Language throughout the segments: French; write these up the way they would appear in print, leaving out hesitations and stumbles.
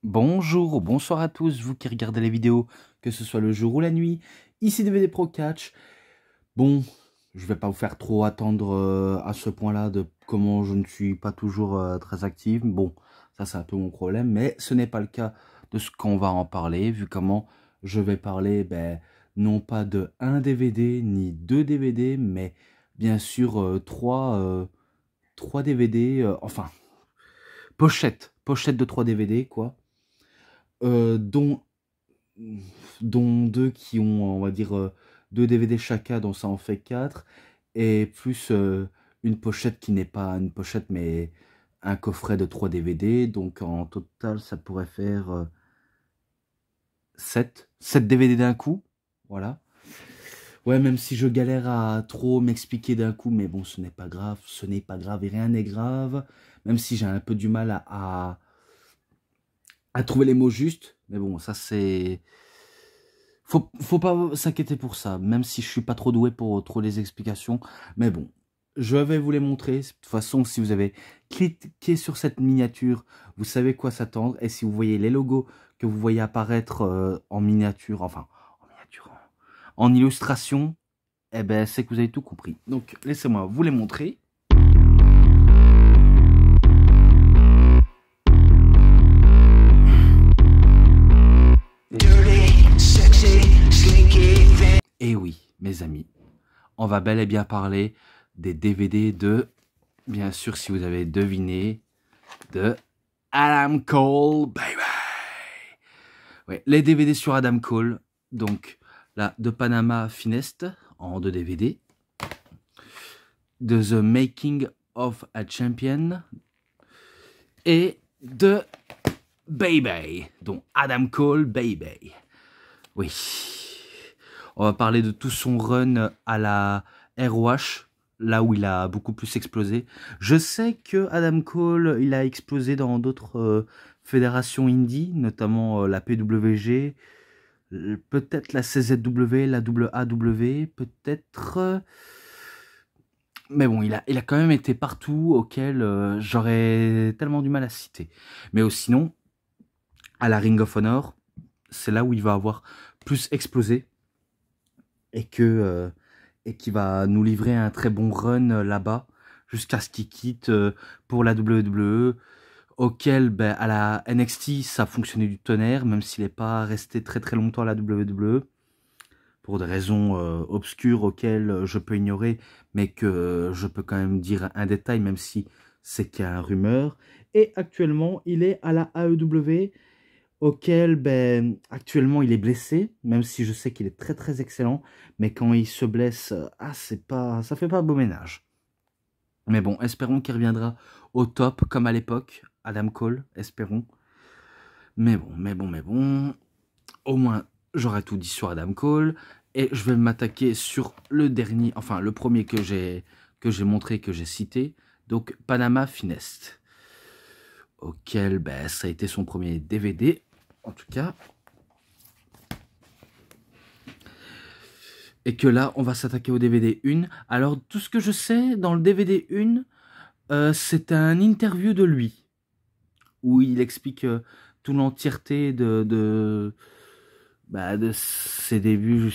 Bonjour ou bonsoir à tous, vous qui regardez les vidéos, que ce soit le jour ou la nuit. Ici DVD Pro Catch. Bon, je vais pas vous faire trop attendre à ce point-là de comment je ne suis pas toujours très actif. Bon, ça c'est un peu mon problème, mais ce n'est pas le cas de ce qu'on va en parler, vu comment je vais parler, non pas de un DVD ni deux DVD, mais bien sûr trois DVD, enfin, pochette de 3 DVD, quoi. euh, dont, dont deux qui ont, on va dire, deux DVD chacun, donc ça en fait quatre, et plus une pochette qui n'est pas une pochette, mais un coffret de 3 DVD, donc en total, ça pourrait faire 7 DVD d'un coup, voilà. Ouais, même si je galère à trop m'expliquer d'un coup, mais bon, ce n'est pas grave et rien n'est grave, même si j'ai un peu du mal à trouver les mots justes, mais bon, ça c'est... Faut pas s'inquiéter pour ça, même si je suis pas trop doué pour trop les explications. Mais bon, je vais vous les montrer. De toute façon, si vous avez cliqué sur cette miniature, vous savez quoi s'attendre. Et si vous voyez les logos que vous voyez apparaître en miniature, enfin, en miniature, en illustration, eh ben, c'est que vous avez tout compris. Donc, laissez-moi vous les montrer. Et oui, mes amis, on va bel et bien parler des DVD de, bien sûr, si vous avez deviné, de Adam Cole, baby. Ouais, les DVD sur Adam Cole, donc là, de Panama Finest, en 2 DVD, de The Making of a Champion, et de Baby, dont Adam Cole, baby. Oui. On va parler de tout son run à la ROH, là où il a beaucoup plus explosé. Je sais que Adam Cole, il a explosé dans d'autres fédérations indie, notamment la PWG, peut-être la CZW, la AAW, peut-être... mais bon, il a quand même été partout auquel j'aurais tellement du mal à citer. Mais sinon, à la Ring of Honor, c'est là où il va avoir plus explosé et qui va nous livrer un très bon run là-bas jusqu'à ce qu'il quitte pour la WWE, auquel à la NXT ça fonctionnait du tonnerre, même s'il n'est pas resté très très longtemps à la WWE pour des raisons obscures auxquelles je peux ignorer, mais que je peux quand même dire un détail, même si c'est qu'un rumeur. Et actuellement, il est à la AEW, auquel, actuellement, il est blessé, même si je sais qu'il est très très excellent, mais quand il se blesse, ça fait pas beau ménage. Mais bon, espérons qu'il reviendra au top, comme à l'époque, Adam Cole, espérons. Mais bon, au moins, j'aurai tout dit sur Adam Cole, et je vais m'attaquer sur le dernier, enfin, le premier que j'ai montré, que j'ai cité, donc Panama Finest, auquel, ça a été son premier DVD, en tout cas. Et que là, on va s'attaquer au DVD 1. Alors, tout ce que je sais dans le DVD 1, c'est un interview de lui, où il explique toute l'entièreté de ses débuts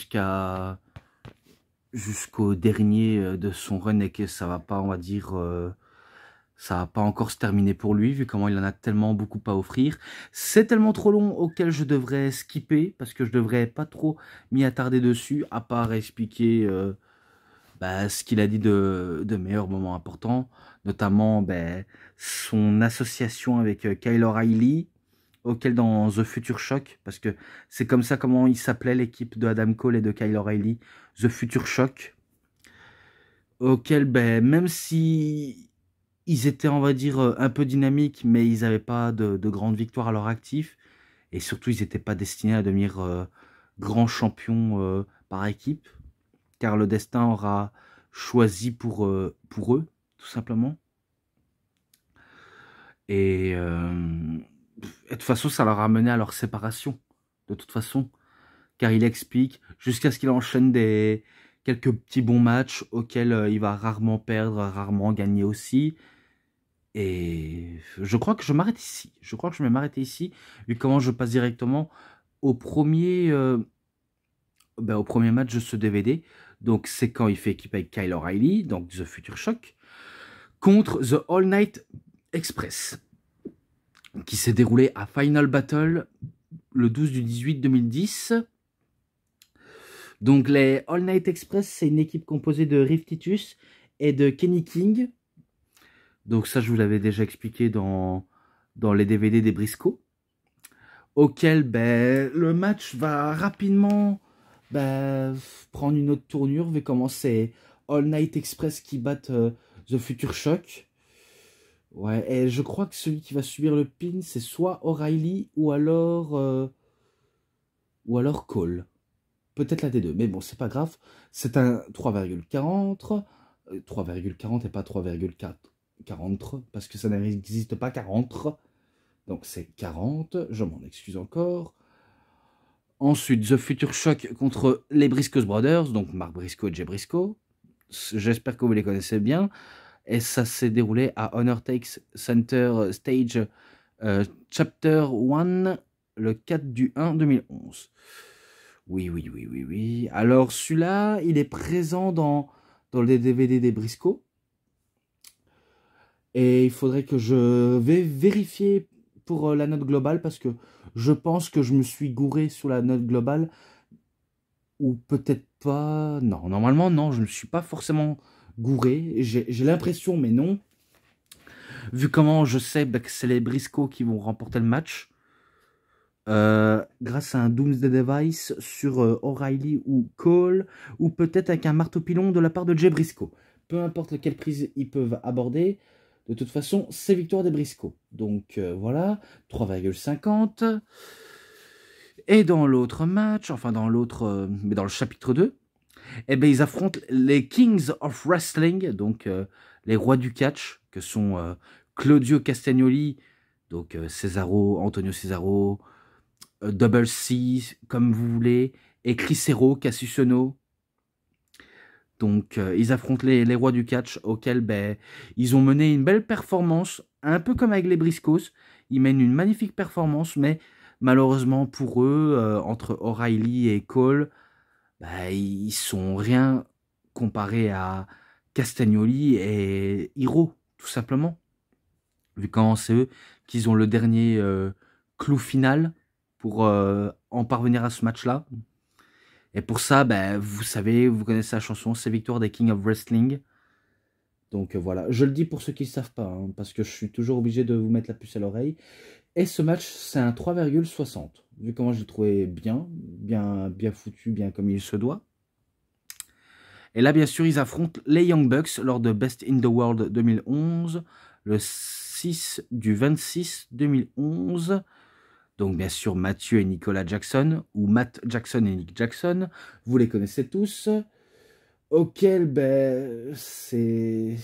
jusqu'au dernier de son run, et que ça va pas, on va dire, ça va pas encore se terminer pour lui, vu comment il en a tellement beaucoup à offrir. C'est tellement trop long auquel je devrais skipper, parce que je devrais pas trop m'y attarder dessus, à part expliquer ce qu'il a dit de meilleurs moments importants, notamment son association avec Kyle O'Reilly, auquel dans The Future Shock, parce que c'est comme ça comment il s'appelait l'équipe de Adam Cole et de Kyle O'Reilly, The Future Shock, auquel même si ils étaient, on va dire, un peu dynamiques, mais ils n'avaient pas de grandes victoires à leur actif, et surtout ils n'étaient pas destinés à devenir grands champions par équipe, car le destin aura choisi pour eux, tout simplement. Et, et de toute façon, ça leur a mené à leur séparation, de toute façon. Car il explique, jusqu'à ce qu'il enchaîne quelques petits bons matchs auxquels il va rarement perdre, rarement gagner aussi. Et je crois que je m'arrête ici. Je crois que je vais m'arrêter ici, vu comment je passe directement au au premier match de ce DVD. Donc, c'est quand il fait équipe avec Kyle O'Reilly, donc The Future Shock, contre The All Night Express, qui s'est déroulé à Final Battle le 12 du 18 2010. Donc, les All Night Express, c'est une équipe composée de Riff Titus et de Kenny King. Donc, ça, je vous l'avais déjà expliqué dans les DVD des Briscoe. Auquel le match va rapidement prendre une autre tournure, vu comment c'est All Night Express qui battent The Future Shock. Ouais, et je crois que celui qui va subir le pin, c'est soit O'Reilly ou alors Cole. Peut-être la des deux, mais bon, c'est pas grave. C'est un 3,40. 3,40 et pas 3,40, parce que ça n'existe pas 40. Donc c'est 40, je m'en excuse encore. Ensuite, The Future Shock contre les Briscoe Brothers, donc Mark Briscoe et Jay Briscoe. J'espère que vous les connaissez bien. Et ça s'est déroulé à Honor Takes Center Stage Chapter 1, le 4 du 1 2011. Oui, oui, oui, oui, oui. Alors celui-là, il est présent dans les DVD des Briscoe. Et il faudrait que je vais vérifier pour la note globale, parce que je pense que je me suis gouré sur la note globale. Ou peut-être pas. Non, normalement, non, je ne me suis pas forcément gouré. J'ai l'impression, mais non. Vu comment je sais que c'est les Briscoe qui vont remporter le match. Grâce à un Doomsday Device sur O'Reilly ou Cole, ou peut-être avec un marteau-pilon de la part de Jay Briscoe. Peu importe quelle prise ils peuvent aborder, de toute façon, c'est victoire des Briscoe. Donc voilà, 3,50. Et dans l'autre match, enfin dans l'autre, mais dans le chapitre 2, eh ben, ils affrontent les Kings of Wrestling, donc les rois du catch, que sont Claudio Castagnoli, donc Antonio Cesaro, Double C, comme vous voulez, et Chris Hero, Cassius Ohno. Donc, ils affrontent les rois du catch, auxquels ils ont mené une belle performance, un peu comme avec les Briscoes. Ils mènent une magnifique performance, mais malheureusement pour eux, entre O'Reilly et Cole, ils sont rien comparés à Castagnoli et Hero, tout simplement. Vu quand c'est eux qui ont le dernier clou final pour en parvenir à ce match-là. Et pour ça, vous savez, vous connaissez la chanson, c'est victoire des King of Wrestling. Donc voilà, je le dis pour ceux qui ne savent pas, hein, parce que je suis toujours obligé de vous mettre la puce à l'oreille. Et ce match, c'est un 3,60. Vu comment je l'ai trouvé bien foutu, bien comme il se doit. Et là, bien sûr, ils affrontent les Young Bucks lors de Best in the World 2011, le 6 du 26 2011. Donc, bien sûr, Mathieu et Nicolas Jackson, ou Matt Jackson et Nick Jackson, vous les connaissez tous. Auquel, c'est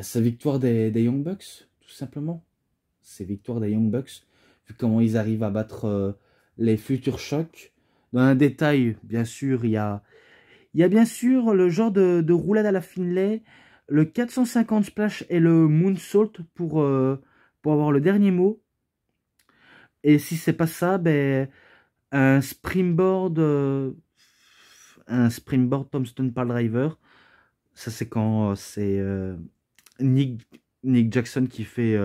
sa victoire des Young Bucks, tout simplement. C'est victoire des Young Bucks, vu comment ils arrivent à battre les Future Shock. Dans un détail, bien sûr, il y a bien sûr le genre de roulade à la Finlay, le 450 splash et le moonsault pour avoir le dernier mot. Et si c'est pas ça, un springboard tombstone pile driver. Ça c'est quand c'est Nick Jackson qui fait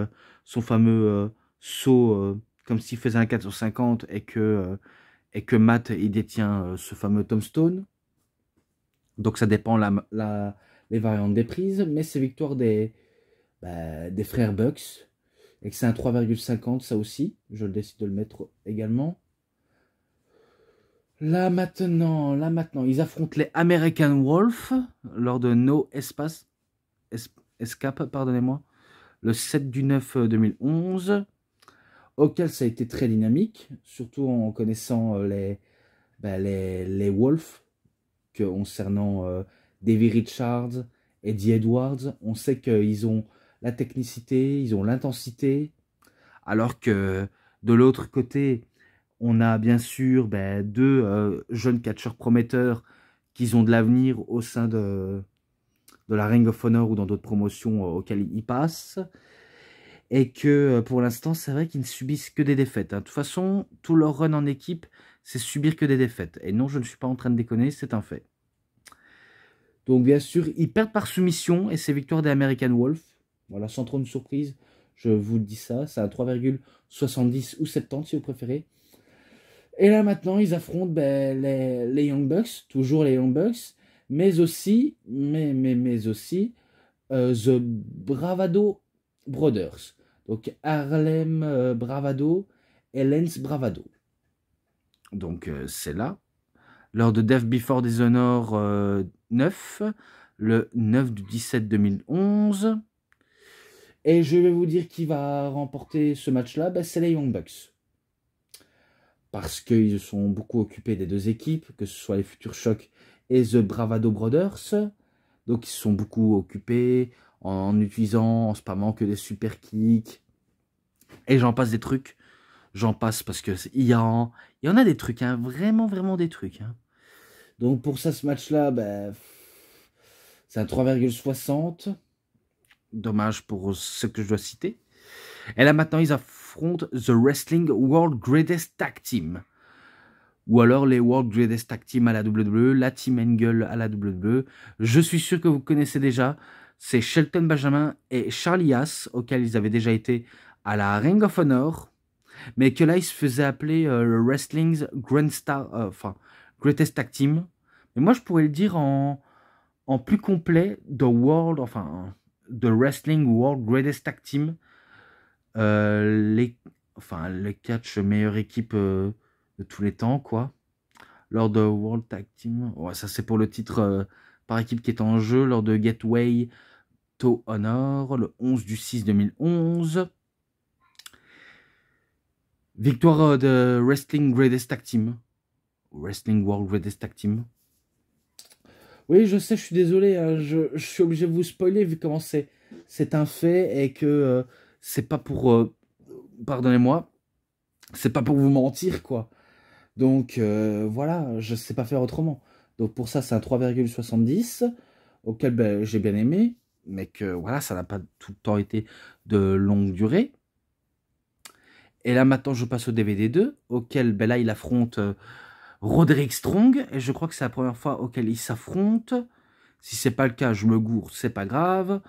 son fameux saut comme s'il faisait un 450 et que Matt il détient ce fameux tombstone. Donc ça dépend les variantes des prises, mais c'est victoire des frères Bucks. Et que c'est un 3,50, ça aussi. Je décide de le mettre également. Là maintenant, ils affrontent les American Wolf lors de No Escape, pardonnez-moi, le 7 du 9 2011, auquel ça a été très dynamique, surtout en connaissant les Wolves, concernant Davey Richards, Eddie Edwards. On sait qu'ils ont la technicité, ils ont l'intensité, alors que de l'autre côté, on a bien sûr deux jeunes catcheurs prometteurs qui ont de l'avenir au sein de de la Ring of Honor ou dans d'autres promotions auxquelles ils passent. Et que pour l'instant, c'est vrai qu'ils ne subissent que des défaites. De toute façon, tout leur run en équipe, c'est subir que des défaites. Et non, je ne suis pas en train de déconner, c'est un fait. Donc bien sûr, ils perdent par soumission et c'est victoire des American Wolf. Voilà, sans trop de surprise, je vous dis ça. C'est à 3,70 ou 70 si vous préférez. Et là maintenant, ils affrontent les Young Bucks, toujours les Young Bucks, mais aussi, The Bravado Brothers. Donc Harlem Bravado et Lance Bravado. Donc c'est là. Lors de Death Before Dishonor 9, le 9 du 17 2011. Et je vais vous dire qui va remporter ce match-là, c'est les Young Bucks. Parce qu'ils sont beaucoup occupés des deux équipes, que ce soit les Future Shock et The Bravado Brothers. Donc ils sont beaucoup occupés en utilisant, en spammant que des super kicks. Et j'en passe des trucs. J'en passe parce que il y en a des trucs, hein, vraiment, vraiment des trucs. Hein. Donc pour ça, ce match-là, c'est un 3,60. Dommage pour ce que je dois citer. Et là maintenant, ils affrontent The Wrestling World Greatest Tag Team. Ou alors les World Greatest Tag Team à la WWE, la Team Angle à la WWE. Je suis sûr que vous connaissez déjà. C'est Shelton Benjamin et Charlie Haas, auxquels ils avaient déjà été à la Ring of Honor. Mais que là, ils se faisaient appeler le Wrestling's Greatest Tag Team. Mais moi, je pourrais le dire en plus complet, The Wrestling World Greatest Tag Team. Le catch meilleure équipe de tous les temps, quoi. Lors de World Tag Team. Ouais, ça, c'est pour le titre par équipe qui est en jeu. Lors de Gateway to Honor, le 11 du 6 2011. Victoire de Wrestling Greatest Tag Team. Wrestling World Greatest Tag Team. Oui, je sais, je suis désolé. Hein, je suis obligé de vous spoiler vu comment c'est un fait et que c'est pas pour... pardonnez-moi. C'est pas pour vous mentir, quoi. Donc, voilà, je sais pas faire autrement. Donc, pour ça, c'est un 3,70 auquel j'ai bien aimé. Mais que, voilà, ça n'a pas tout le temps été de longue durée. Et là, maintenant, je passe au DVD 2, auquel, là, il affronte Roderick Strong. Et je crois que c'est la première fois auquel il s'affronte. Si c'est pas le cas, je me gourre, c'est pas grave.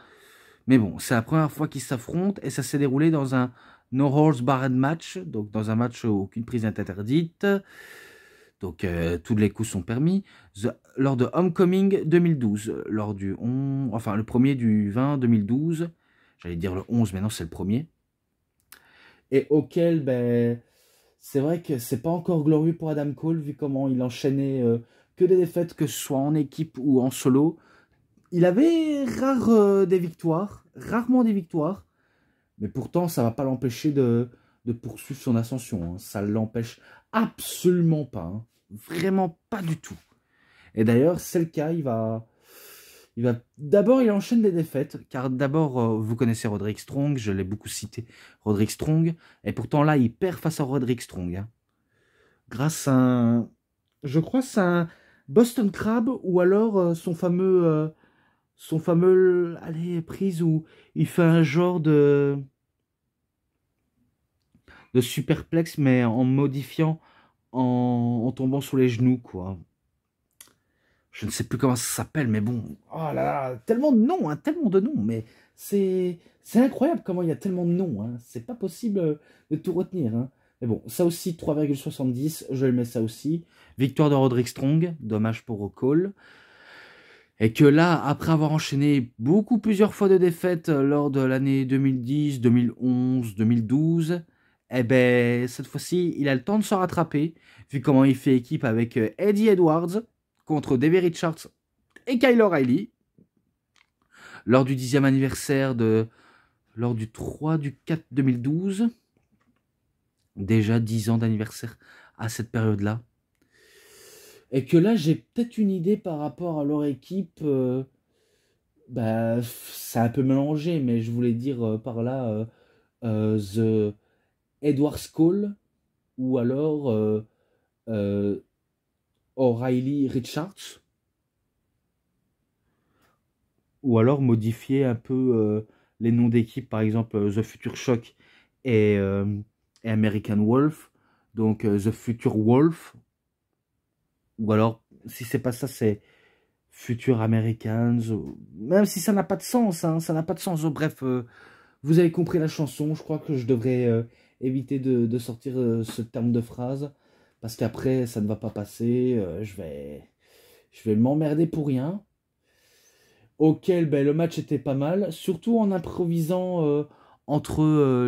Mais bon, c'est la première fois qu'ils s'affrontent. Et ça s'est déroulé dans un No Holds Barred match. Donc, dans un match où aucune prise n'est interdite. Donc, tous les coups sont permis. Lors de Homecoming 2012. Lors du le premier du 20 2012. J'allais dire le 11, mais non, c'est le premier. Et auquel, c'est vrai que c'est pas encore glorieux pour Adam Cole, vu comment il enchaînait que des défaites, que ce soit en équipe ou en solo. Il avait rarement des victoires, mais pourtant ça va pas l'empêcher de poursuivre son ascension. Hein. Ça l'empêche absolument pas, hein. Vraiment pas du tout. Et d'ailleurs, c'est le cas, d'abord, il enchaîne des défaites, car d'abord, vous connaissez Roderick Strong, je l'ai beaucoup cité, Roderick Strong, et pourtant là, il perd face à Roderick Strong. Hein. Grâce à je crois c'est un Boston Crab, ou alors son fameux, allez, prise où il fait un genre de superplex, mais en modifiant, en tombant sur les genoux, quoi. Je ne sais plus comment ça s'appelle, mais bon. Oh là là, tellement de noms, hein, tellement de noms. Mais c'est incroyable comment il y a tellement de noms. Hein. C'est pas possible de tout retenir. Hein. Mais bon, ça aussi, 3,70, je le mets ça aussi. Victoire de Roderick Strong, dommage pour Cole. Et que là, après avoir enchaîné plusieurs fois de défaites lors de l'année 2010, 2011, 2012, cette fois-ci, il a le temps de se rattraper, vu comment il fait équipe avec Eddie Edwards contre Davey Richards et Kyle O'Reilly, lors du 10e anniversaire lors du 3 du 4 2012. Déjà 10 ans d'anniversaire à cette période-là. Et que là, j'ai peut-être une idée par rapport à leur équipe. C'est un peu mélangé, mais je voulais dire par là The Edwards Cole ou alors O'Reilly Richards. ou alors modifier un peu les noms d'équipes, par exemple The Future Shock et, euh, et American Wolf, donc The Future Wolf, ou alors si c'est pas ça, c'est Future Americans, même si ça n'a pas de sens, hein, ça n'a pas de sens. Bref, vous avez compris la chanson, je crois que je devrais éviter de sortir ce terme de phrase, parce qu'après ça ne va pas passer, je vais m'emmerder pour rien. Auquel ben, le match était pas mal, surtout en improvisant entre,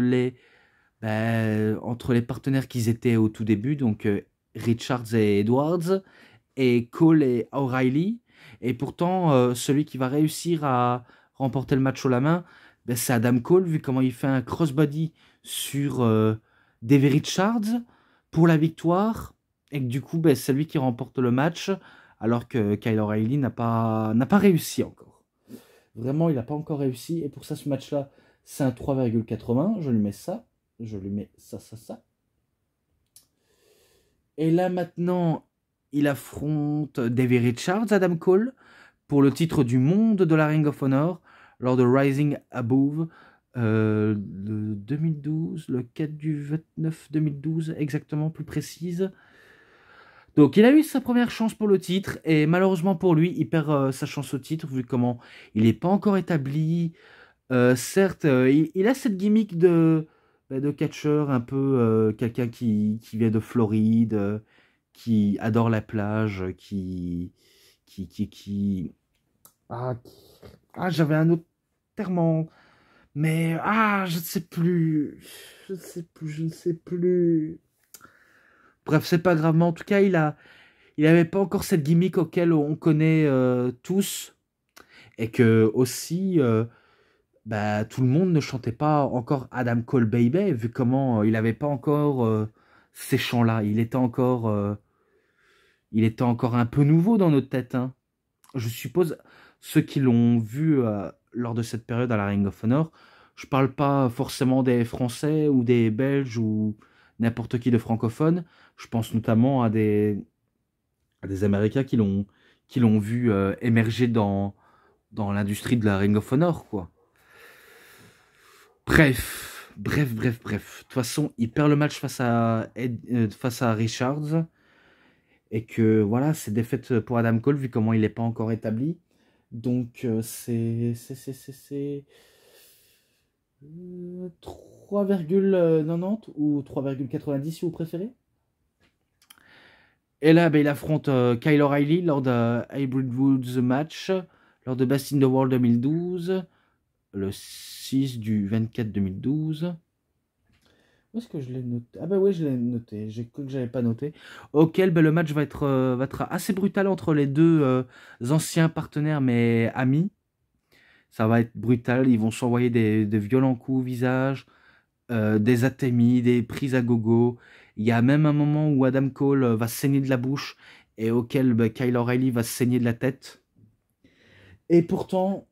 entre les partenaires qu'ils étaient au tout début, donc Richards et Edwards, et Cole et O'Reilly. Et pourtant, celui qui va réussir à remporter le match haut la main, ben, c'est Adam Cole, vu comment il fait un crossbody sur Davey Richards pour la victoire. Et que du coup, ben, c'est lui qui remporte le match, alors que Kyle O'Reilly n'a pas réussi encore. Vraiment, il n'a pas encore réussi. Et pour ça, ce match-là, c'est un 3,80. Je lui mets ça. Je lui mets ça, ça, ça. Et là, maintenant, il affronte Davey Richards, Adam Cole, pour le titre du monde de la Ring of Honor, lors de Rising Above, le 2012, le 4 du 29 2012, exactement, plus précise. Donc il a eu sa première chance pour le titre, et malheureusement pour lui, il perd sa chance au titre, vu comment il n'est pas encore établi. Certes, il a cette gimmick de catcheur, un peu quelqu'un qui vient de Floride, qui adore la plage, qui... J'avais un autre terme, mais je ne sais plus. Je ne sais plus. Bref, c'est pas grave, mais en tout cas, il avait pas encore cette gimmick auquel on connaît tous, et que aussi, tout le monde ne chantait pas encore Adam Cole Baby, vu comment il avait pas encore ces chants-là. Il était encore un peu nouveau dans notre tête, hein. Je suppose ceux qui l'ont vu lors de cette période à la Ring of Honor. Je parle pas forcément des Français ou des Belges ou n'importe qui de francophone. Je pense notamment à des Américains qui l'ont vu émerger dans l'industrie de la Ring of Honor, quoi. Bref. De toute façon, il perd le match face à Richards. Et que voilà, c'est défaite pour Adam Cole, vu comment il n'est pas encore établi. Donc, c'est 3,90 ou 3,90 si vous préférez. Et là, il affronte Kyle O'Reilly lors de Hybrid Woods match, lors de Best in the World 2012, le 6 du 24 2012. Où est-ce que je l'ai noté? Ah bah oui, je l'ai noté. J'ai cru que j'avais pas noté. Auquel le match va être assez brutal entre les deux anciens partenaires mais amis. Ça va être brutal. Ils vont s'envoyer des violents coups au visage, des atémies, des prises à gogo. Il y a même un moment où Adam Cole va saigner de la bouche et auquel Kyle O'Reilly va saigner de la tête. Et pourtant,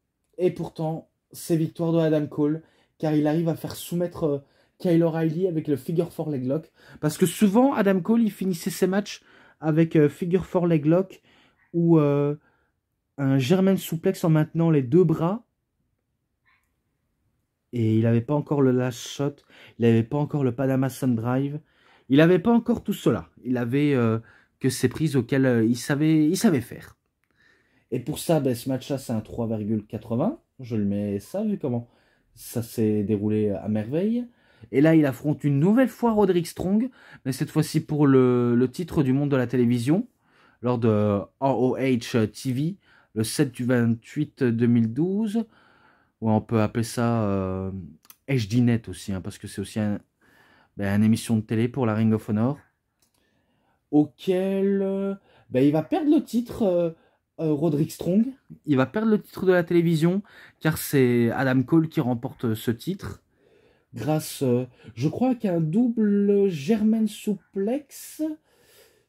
c'est victoire de Adam Cole, car il arrive à faire soumettre Kyle O'Reilly avec le figure 4 leg lock. Parce que souvent, Adam Cole, il finissait ses matchs avec figure 4 leg lock ou un German suplex en maintenant les deux bras. Et il n'avait pas encore le last shot, il n'avait pas encore le Panama Sun Drive. Il n'avait pas encore tout cela. Il avait que ces prises auxquelles il savait faire. Et pour ça, ce match-là, c'est un 3,80. Je le mets ça, vu comment ça s'est déroulé à merveille. Et là, il affronte une nouvelle fois Roderick Strong, mais cette fois-ci pour le titre du monde de la télévision, lors de ROH TV, le 7 du 28 2012. Ouais, on peut appeler ça HDNet aussi, hein, parce que c'est aussi une émission de télé pour la Ring of Honor, auquel il va perdre le titre. Roderick Strong, il va perdre le titre de la télévision, car c'est Adam Cole qui remporte ce titre, grâce, je crois, qu'à un double German suplex,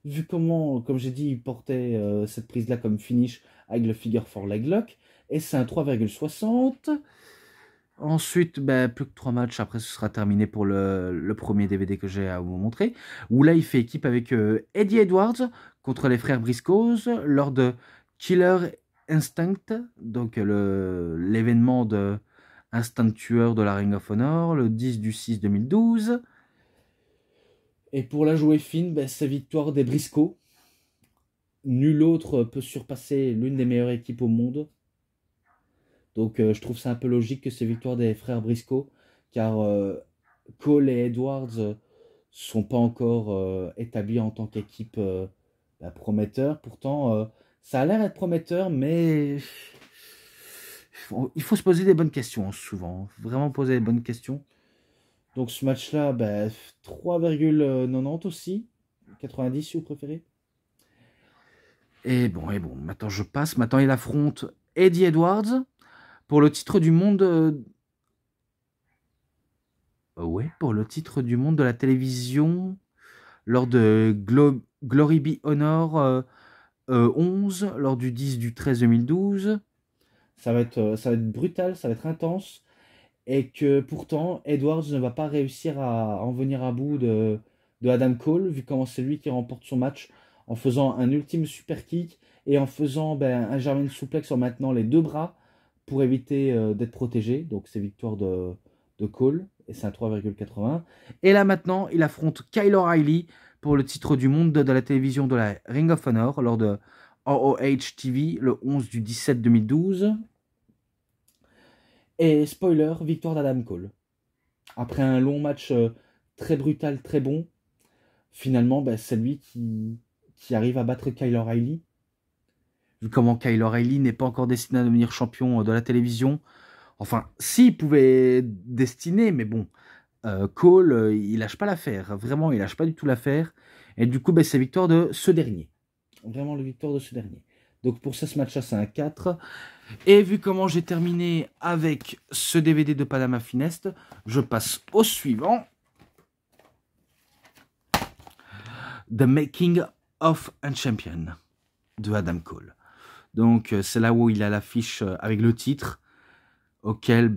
vu comment, comme j'ai dit, il portait cette prise-là comme finish avec le figure 4 leg lock, et c'est un 3,60. Ensuite, plus que 3 matchs, après ce sera terminé pour le premier DVD que j'ai à vous montrer, où là il fait équipe avec Eddie Edwards contre les frères Briscoes lors de Killer Instinct, donc l'événement de Instinct Tueur de la Ring of Honor, le 10/6/2012. Et pour la jouer fine, ben, c'est victoire des Briscoe. Nul autre peut surpasser l'une des meilleures équipes au monde. Donc je trouve ça un peu logique que c'est victoire des frères Briscoe, car Cole et Edwards sont pas encore établis en tant qu'équipe prometteur. Pourtant, ça a l'air d'être prometteur, mais il faut se poser des bonnes questions souvent. Vraiment poser des bonnes questions. Donc ce match-là, 3,90 aussi. 90 si vous préférez. Et bon, maintenant je passe. Maintenant il affronte Eddie Edwards pour le titre du monde. Ouais, pour le titre du monde de la télévision lors de Glory Be Honor 11, lors du 10/13/2012. Ça va être brutal, ça va être intense. Et que pourtant, Edwards ne va pas réussir à en venir à bout de Adam Cole, vu comment c'est lui qui remporte son match en faisant un ultime super kick et en faisant un German suplex en maintenant les deux bras pour éviter d'être protégé. Donc c'est victoire de Cole, et c'est un 3,80. Et là maintenant, il affronte Kyle O'Reilly pour le titre du monde de la télévision de la Ring of Honor lors de ROH TV le 11/17/2012. Et spoiler, victoire d'Adam Cole. Après un long match très brutal, très bon, finalement, c'est lui qui arrive à battre Kyle O'Reilly. Vu comment Kyle O'Reilly n'est pas encore destiné à devenir champion de la télévision. Enfin, si, il pouvait destiner, mais bon, Cole, il lâche pas l'affaire. Vraiment, il lâche pas du tout l'affaire. Et du coup, c'est victoire de ce dernier. Vraiment, la victoire de ce dernier. Donc pour ça, ce match-là, c'est un 4. Et vu comment j'ai terminé avec ce DVD de Panama Finest, je passe au suivant. The Making of a Champion de Adam Cole. Donc c'est là où il a l'affiche avec le titre, auquel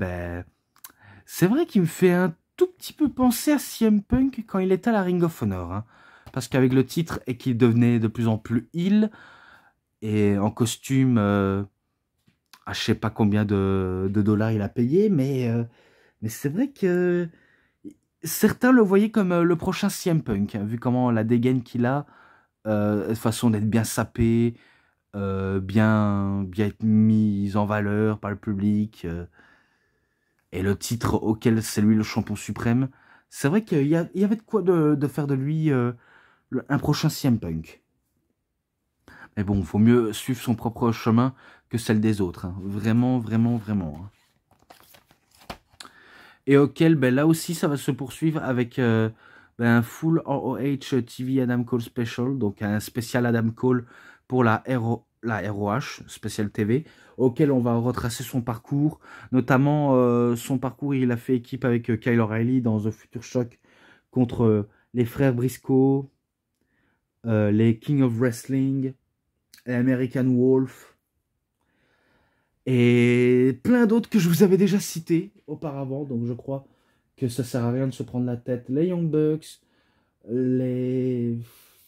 c'est vrai qu'il me fait un tout petit peu penser à CM Punk quand il était à la Ring of Honor. Hein, parce qu'avec le titre et qu'il devenait de plus en plus heel, et en costume, je sais pas combien de dollars il a payé, mais c'est vrai que certains le voyaient comme le prochain CM Punk, hein, vu comment la dégaine qu'il a, façon d'être bien sapé, bien être mis en valeur par le public, et le titre auquel c'est lui le champion suprême. C'est vrai qu'il y avait de quoi de faire de lui un prochain CM Punk. Mais bon, il faut mieux suivre son propre chemin que celle des autres. Hein. Vraiment, vraiment, vraiment. Hein. Et auquel, là aussi, ça va se poursuivre avec un full ROH TV Adam Cole Special. Donc un spécial Adam Cole pour la ROH, spécial TV, auquel on va retracer son parcours. Notamment, son parcours, il a fait équipe avec Kyle O'Reilly dans The Future Shock contre les frères Briscoe, les King of Wrestling, American Wolf, et plein d'autres que je vous avais déjà cités auparavant, donc je crois que ça sert à rien de se prendre la tête. Les Young Bucks, les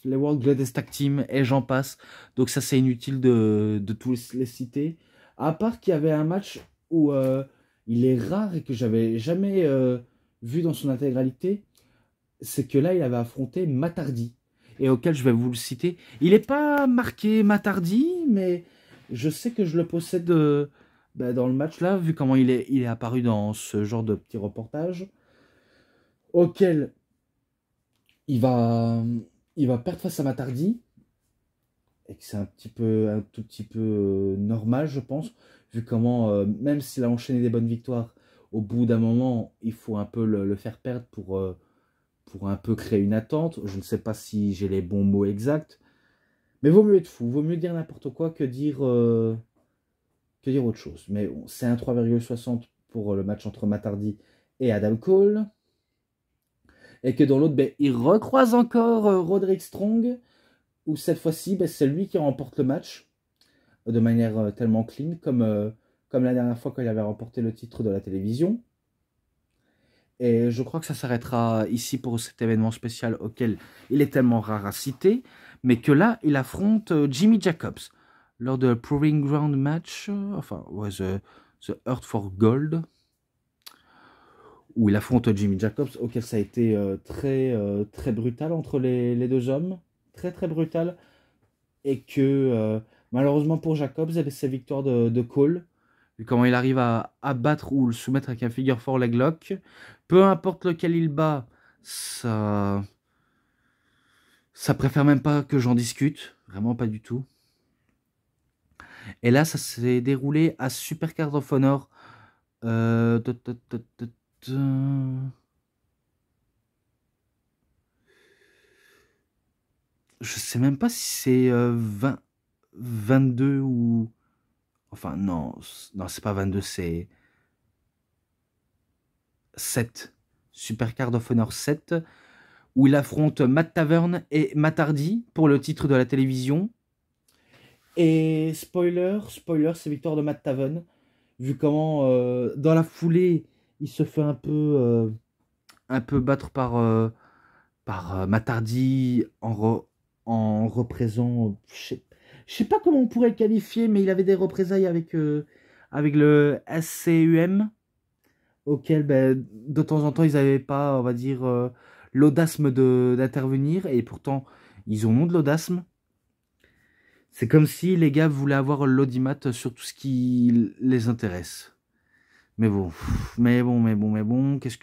World Greatest Tag Team, et j'en passe. Donc ça c'est inutile de tous les citer. À part qu'il y avait un match où il est rare et que j'avais jamais vu dans son intégralité, c'est que là il avait affronté Matt Hardy, et auquel je vais vous le citer. Il n'est pas marqué Matt Hardy, mais je sais que je le possède dans le match là, vu comment il est apparu dans ce genre de petit reportage, auquel il va perdre face à Matt Hardy, et que c'est un tout petit peu normal, je pense, vu comment, même s'il a enchaîné des bonnes victoires, au bout d'un moment, il faut un peu le faire perdre pour un peu créer une attente. Je ne sais pas si j'ai les bons mots exacts, mais vaut mieux être fou, vaut mieux dire n'importe quoi que dire autre chose. Mais bon, c'est un 3,60 pour le match entre Matt Hardy et Adam Cole. Et que dans l'autre, il recroise encore Roderick Strong, où cette fois-ci, c'est lui qui remporte le match de manière tellement clean, comme la dernière fois quand il avait remporté le titre de la télévision. Et je crois que ça s'arrêtera ici pour cet événement spécial auquel il est tellement rare à citer, mais que là, il affronte Jimmy Jacobs, lors de Proving Ground match, enfin, ouais, The Earth for Gold, où il affronte Jimmy Jacobs, auquel ça a été très brutal entre les deux hommes, très brutal, et que malheureusement pour Jacobs, eh bien, c'est victoire de Cole, vu comment il arrive à battre ou le soumettre avec un figure 4 leg lock. Peu importe lequel il bat, ça préfère même pas que j'en discute, vraiment pas du tout. Et là, ça s'est déroulé à Super Card of Honor. Euh, ta, ta, ta, ta, ta. Je sais même pas si c'est 22 ou... Enfin, non, non, c'est pas 22, c'est 7. Super Card of Honor 7, où il affronte Matt Tavern et Matt Hardy pour le titre de la télévision. Et spoiler, c'est victoire de Matt Taven, vu comment dans la foulée, il se fait un peu battre par Matt Hardy en représentant, je sais pas comment on pourrait le qualifier, mais il avait des représailles avec le SCUM, auquel ben, de temps en temps ils n'avaient pas, on va dire, l'audasme d'intervenir, et pourtant ils ont de l'audace. C'est comme si les gars voulaient avoir l'audimat sur tout ce qui les intéresse. Mais bon, qu'est-ce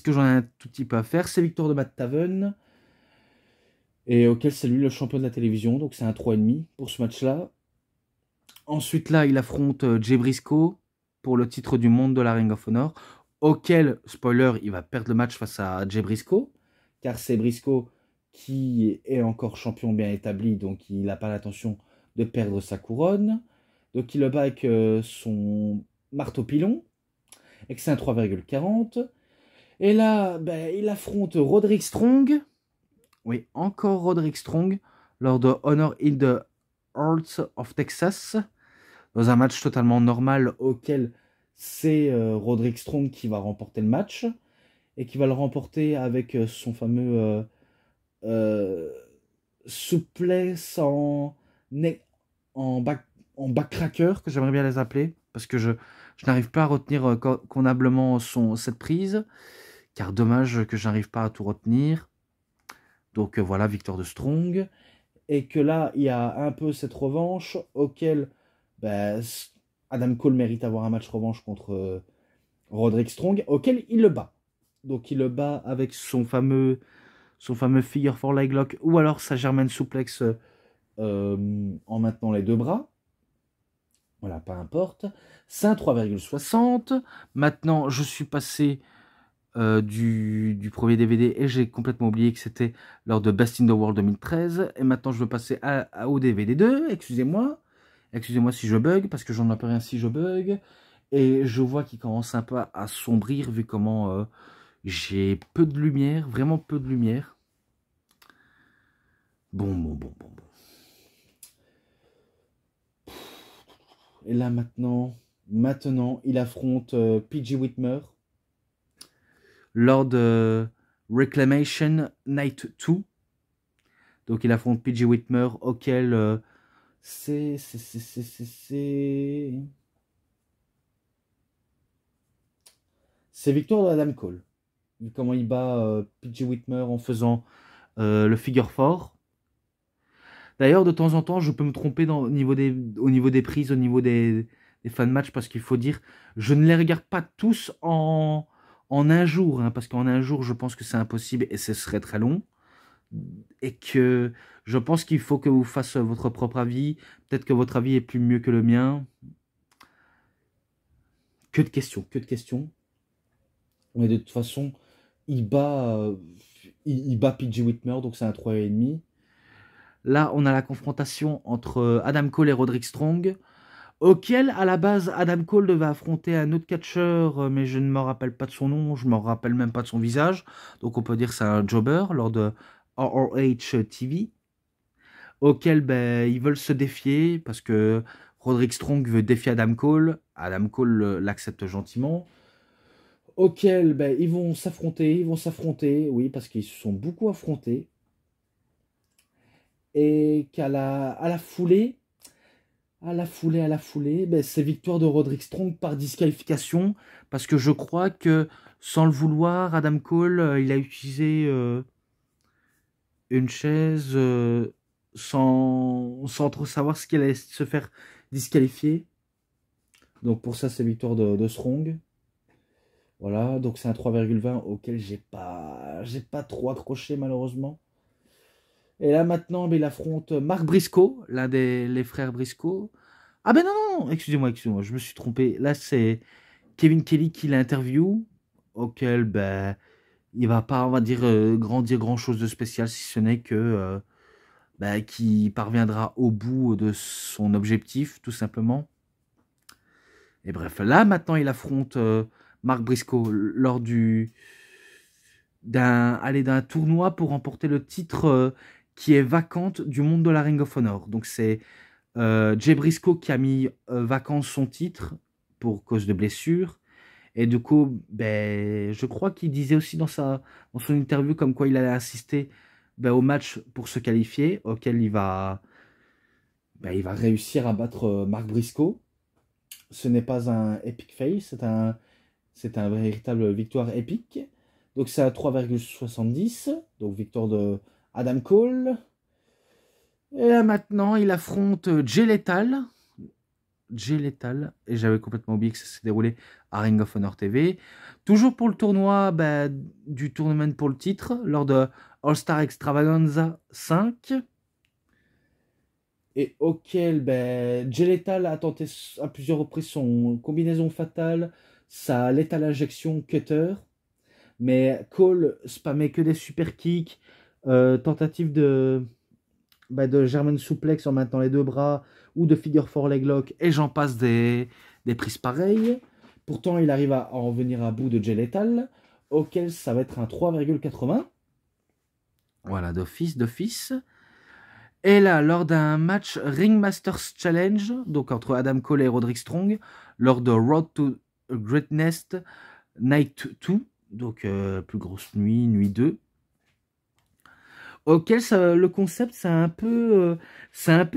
que j'en ai un tout petit peu à faire? C'est victoire de Matt Taven, et auquel c'est lui le champion de la télévision, donc c'est un 3,5 pour ce match-là. Ensuite, là, il affronte Jay Briscoe pour le titre du monde de la Ring of Honor, auquel, spoiler, il va perdre le match face à Jay Briscoe, car c'est Briscoe qui est encore champion bien établi, donc il n'a pas l'intention de perdre sa couronne. Donc il le bat avec son marteau pilon, et que c'est un 3,40. Et là, ben, il affronte Roderick Strong. Oui, encore Roderick Strong, lors de Honor in the Hearts of Texas, dans un match totalement normal auquel c'est Roderick Strong qui va remporter le match, et qui va le remporter avec son fameux euh, souplesse en, back, en backcracker, que j'aimerais bien les appeler, parce que je n'arrive pas à retenir convenablement cette prise, car dommage que je n'arrive pas à tout retenir. Donc voilà, victoire de Strong. Et que là, il y a un peu cette revanche auquel ben, Adam Cole mérite d'avoir un match revanche contre Roderick Strong, auquel il le bat. Donc il le bat avec son fameux figure 4 leg lock, ou alors sa German suplex en maintenant les deux bras. Voilà, peu importe. C'est un 3,60. Maintenant, je suis passé du premier DVD, et j'ai complètement oublié que c'était lors de Best in the World 2013. Et maintenant, je veux passer au DVD 2. Excusez-moi. Excusez-moi si je bug, parce que j'en ai plus rien si je bug. Et je vois qu'il commence un peu à sombrir, vu comment j'ai peu de lumière, vraiment peu de lumière. Bon. Et là, maintenant, il affronte PG Whitmer lors de Reclamation Night 2. Donc il affronte PG Whitmer, auquel c'est victoire d'Adam Cole. Comment il bat PG Whitmer en faisant le figure 4. D'ailleurs, de temps en temps, je peux me tromper au niveau des prises, au niveau des fan matchs, parce qu'il faut dire, je ne les regarde pas tous en un jour, hein, parce qu'en un jour, je pense que c'est impossible et ce serait très long. Et que je pense qu'il faut que vous fassiez votre propre avis. Peut-être que votre avis est plus mieux que le mien. Que de questions. Mais de toute façon, il bat PG Whitmer, donc c'est un 3,5. Là, on a la confrontation entre Adam Cole et Roderick Strong, auquel, à la base, Adam Cole devait affronter un autre catcheur, mais je ne me rappelle pas de son nom, je ne me rappelle même pas de son visage. Donc on peut dire que c'est un jobber lors de ROH TV, auquel ben, ils veulent se défier, parce que Roderick Strong veut défier Adam Cole. Adam Cole l'accepte gentiment. Auquel ben, ils vont s'affronter, oui, parce qu'ils se sont beaucoup affrontés. Et à la foulée, à la foulée, ben, c'est victoire de Roderick Strong par disqualification. Parce que je crois que, sans le vouloir, Adam Cole, il a utilisé une chaise sans trop savoir ce qu'il allait se faire disqualifier. Donc pour ça, c'est victoire de Strong. Voilà, donc c'est un 3,20 auquel j'ai pas trop accroché malheureusement. Et là maintenant, ben, il affronte Mark Briscoe, l'un des les frères Briscoe. Ah ben non, non, excusez-moi, je me suis trompé. Là, c'est Kevin Kelly qui l'interview, auquel ben, il va pas, on va dire, dire grand-chose de spécial, si ce n'est que ben, qui parviendra au bout de son objectif, tout simplement. Et bref, là maintenant, il affronte Mark Briscoe lors d'un tournoi pour remporter le titre qui est vacante du monde de la Ring of Honor. Donc c'est Jay Briscoe qui a mis vacant son titre pour cause de blessure. Et du coup, ben, je crois qu'il disait aussi dans son interview comme quoi il allait assister ben, au match pour se qualifier, auquel il va réussir à battre Mark Briscoe. Ce n'est pas un epic fail, c'est un véritable victoire épique. Donc c'est à 3,70, donc victoire de Adam Cole. Et là maintenant, il affronte Jay Lethal. Jay Lethal, et j'avais complètement oublié que ça s'est déroulé à Ring of Honor TV. Toujours pour le tournoi du tournament pour le titre, lors de All-Star Extravaganza 5. Et auquel Jay Lethal a tenté à plusieurs reprises son combinaison fatale, sa Lethal Injection Cutter. Mais Cole spammait que des super kicks, tentative de German suplex en maintenant les deux bras, ou de figure four leg lock, et j'en passe des prises pareilles. Pourtant, il arrive à en venir à bout de Jay Lethal, auquel ça va être un 3,80. Voilà, d'office. Et là, lors d'un match Ringmasters Challenge, donc entre Adam Cole et Roderick Strong, lors de Road to Greatness Night 2, donc plus grosse nuit 2, auquel le concept c'est un peu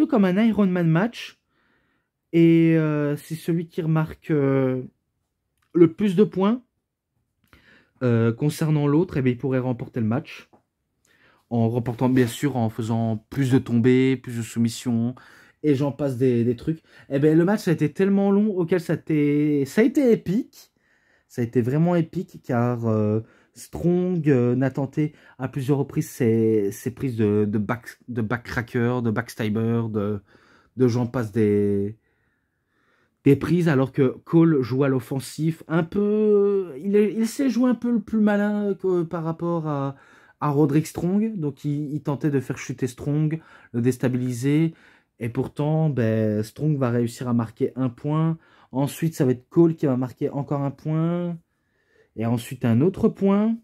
comme un Iron Man match, et c'est celui qui remarque le plus de points concernant l'autre, et bien il pourrait remporter le match en remportant bien sûr en faisant plus de tombées, plus de soumissions, et j'en passe des trucs. Et bien le match a été tellement long auquel ça a été épique. Ça a été vraiment épique car Strong n'a tenté à plusieurs reprises ses prises de backcracker, de backstabber, de j'en passe des prises alors que Cole joue à l'offensif. Un peu, il sait jouer un peu le plus malin par rapport à Roderick Strong. Donc il tentait de faire chuter Strong, le déstabiliser. Et pourtant, Strong va réussir à marquer un point. Ensuite, ça va être Cole qui va marquer encore un point. Et ensuite, un autre point.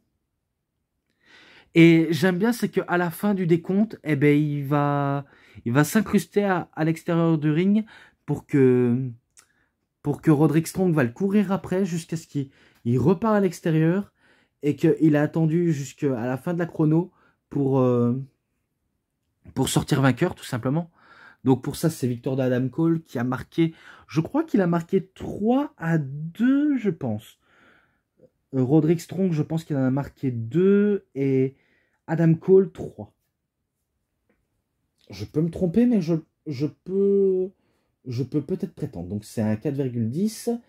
Et j'aime bien, c'est qu'à la fin du décompte, il va s'incruster à l'extérieur du ring pour que Roderick Strong va le courir après jusqu'à ce qu'il repart à l'extérieur et qu'il a attendu jusqu'à la fin de la chrono pour sortir vainqueur, tout simplement. Donc pour ça, c'est victoire d'Adam Cole qui a marqué, je crois qu'il a marqué 3-2, je pense. Roderick Strong, je pense qu'il en a marqué 2 et Adam Cole 3. Je peux me tromper, mais je peux peut-être prétendre. Donc c'est un 4,10.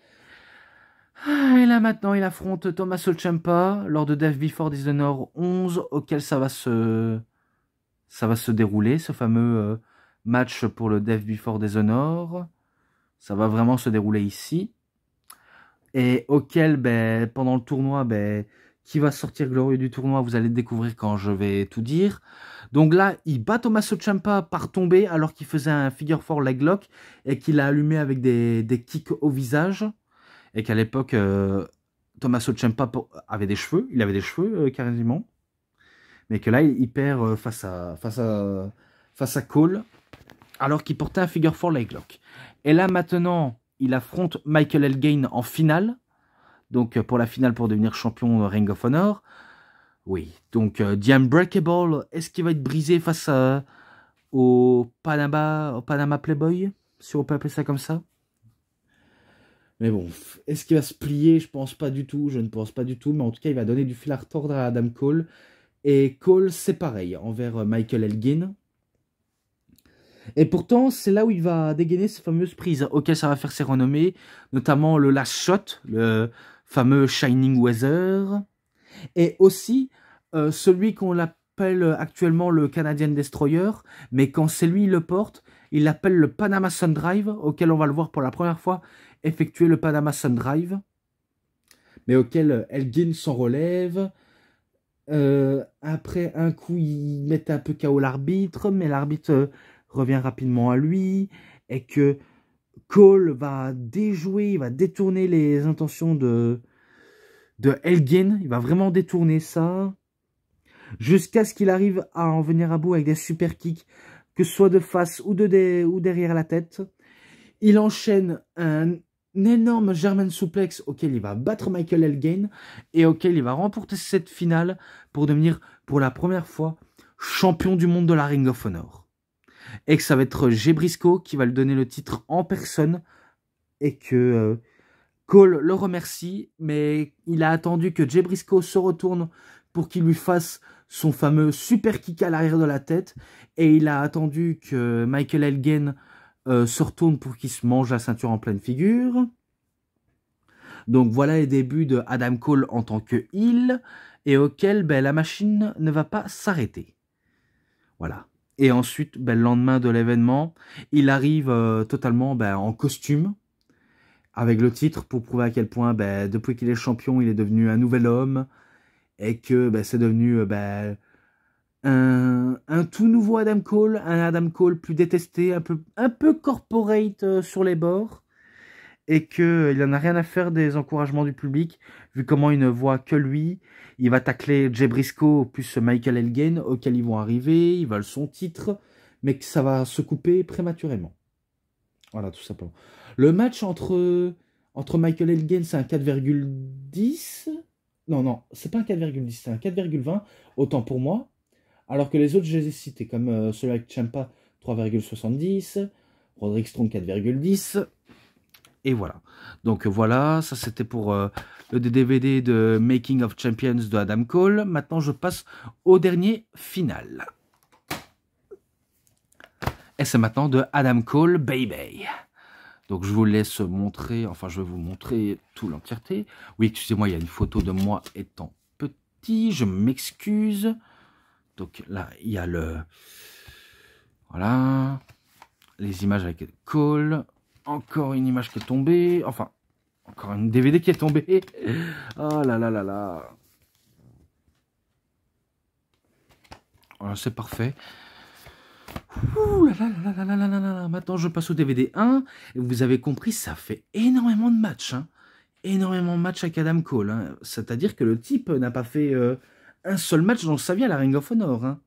Et là maintenant, il affronte Tommaso Ciampa lors de Death Before Dishonor 11, auquel ça va se dérouler, ce fameux match pour le Death Before Dishonor. Ça va vraiment se dérouler ici. Et auquel, pendant le tournoi, qui va sortir glorieux du tournoi, vous allez le découvrir quand je vais tout dire. Donc là, il bat Tommaso Ciampa par tomber alors qu'il faisait un figure four leg lock et qu'il a allumé avec des kicks au visage. Et qu'à l'époque, Tommaso Ciampa avait des cheveux, il avait des cheveux quasiment. Mais que là, il perd face à Cole alors qu'il portait un figure four leg lock. Et là maintenant, il affronte Michael Elgin en finale. Donc pour la finale pour devenir champion Ring of Honor. Oui, donc The Unbreakable, est-ce qu'il va être brisé face au Panama Playboy? si on peut appeler ça comme ça. Mais bon, est-ce qu'il va se plier? Je pense pas du tout, je ne pense pas du tout, mais en tout cas, il va donner du fil à retordre à Adam Cole. Et Cole, c'est pareil, envers Michael Elgin. Et pourtant, c'est là où il va dégainer ses fameuses prises. Ok, ça va faire ses renommées, notamment le last shot, le fameux Shining Weather. Et aussi, celui qu'on l'appelle actuellement le Canadian Destroyer, mais quand c'est lui qui le porte, il l'appelle le Panama Sun Drive, auquel on va le voir pour la première fois effectuer le Panama Sun Drive, mais auquel Elgin s'en relève. Après un coup, il met un peu KO l'arbitre, mais l'arbitre revient rapidement à lui, et que Cole va déjouer, il va détourner les intentions de Elgin, il va vraiment détourner ça, jusqu'à ce qu'il arrive à en venir à bout avec des super kicks, que ce soit de face ou derrière la tête. Il enchaîne un énorme German suplex auquel il va battre Michael Elgin et auquel il va remporter cette finale pour devenir pour la première fois champion du monde de la Ring of Honor. Et que ça va être Jay Briscoe qui va lui donner le titre en personne et que Cole le remercie, mais il a attendu que Jay Briscoe se retourne pour qu'il lui fasse son fameux super kick à l'arrière de la tête et il a attendu que Michael Elgin se retourne pour qu'il se mange la ceinture en pleine figure. Donc voilà les débuts de Adam Cole en tant que heel et auquel ben, la machine ne va pas s'arrêter. Voilà. Et ensuite, ben, le lendemain de l'événement, il arrive totalement ben, en costume avec le titre pour prouver à quel point ben, depuis qu'il est champion, il est devenu un nouvel homme et que ben, c'est devenu ben, un tout nouveau Adam Cole, un Adam Cole plus détesté, un peu corporate sur les bords, et qu'il n'en a rien à faire des encouragements du public, vu comment il ne voit que lui. Il va tacler Jay Briscoe plus Michael Elgin, auquel ils vont arriver, ils veulent son titre, mais que ça va se couper prématurément. Voilà, tout simplement. Le match entre Michael Elgin, c'est un 4,10. Non, c'est pas un 4,10, c'est un 4,20, autant pour moi. Alors que les autres, je les ai cités, comme celui avec Ciampa, 3,70, Roderick Strong, 4,10. Et voilà. Donc voilà, ça c'était pour le DVD de Making of Champions de Adam Cole. Maintenant, je passe au dernier final. Et c'est maintenant de Adam Cole, Baby. Donc je vous laisse montrer, enfin je vais vous montrer tout l'entièreté. Oui, excusez-moi, il y a une photo de moi étant petit, je m'excuse. Donc là, il y a le... Voilà. Les images avec Cole. Encore une image qui est tombée. Enfin, encore une DVD qui est tombée. Oh là là là là. Voilà, c'est parfait. Ouh là là là là là là là là. Maintenant, je passe au DVD 1. Et vous avez compris, ça fait énormément de matchs. Hein. Énormément de matchs avec Adam Cole. Hein. C'est-à-dire que le type n'a pas fait un seul match dans sa vie à la Ring of Honor. Hein.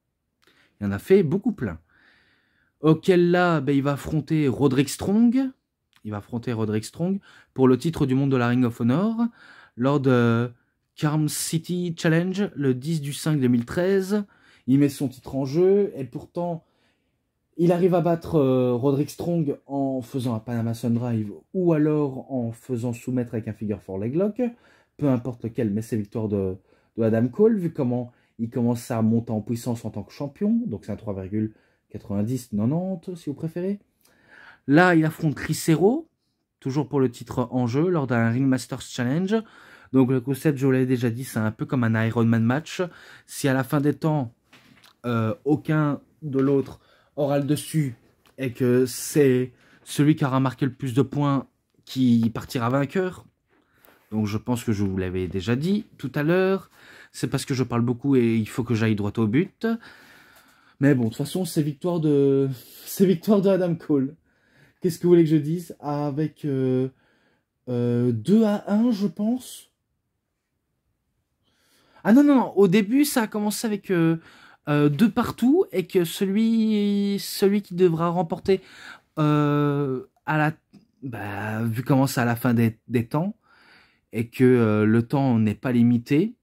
Il en a fait beaucoup plein. Auquel là, ben, il va affronter Roderick Strong. Il va affronter Roderick Strong pour le titre du monde de la Ring of Honor lors de Carm City Challenge le 10/5/2013. Il met son titre en jeu et pourtant il arrive à battre Roderick Strong en faisant un Panama Sun Drive ou alors en faisant soumettre avec un Figure 4 Leg Lock. Peu importe lequel, mais c'est victoire de Adam Cole vu comment il commence à monter en puissance en tant que champion. Donc c'est un 3,90-90 si vous préférez. Là, il affronte Chris Hero, toujours pour le titre en jeu, lors d'un Ringmasters Challenge. Donc le concept, je vous l'avais déjà dit, c'est un peu comme un Ironman match. Si à la fin des temps, aucun de l'autre aura le dessus et que c'est celui qui aura marqué le plus de points qui partira vainqueur. Donc je pense que je vous l'avais déjà dit tout à l'heure. C'est parce que je parle beaucoup et il faut que j'aille droit au but. Mais bon, de toute façon, c'est victoire de Adam Cole. Qu'est-ce que vous voulez que je dise? Avec 2-1, je pense. Ah non, au début, ça a commencé avec 2 partout et que celui qui devra remporter vu comment c'est à la fin des temps et que le temps n'est pas limité,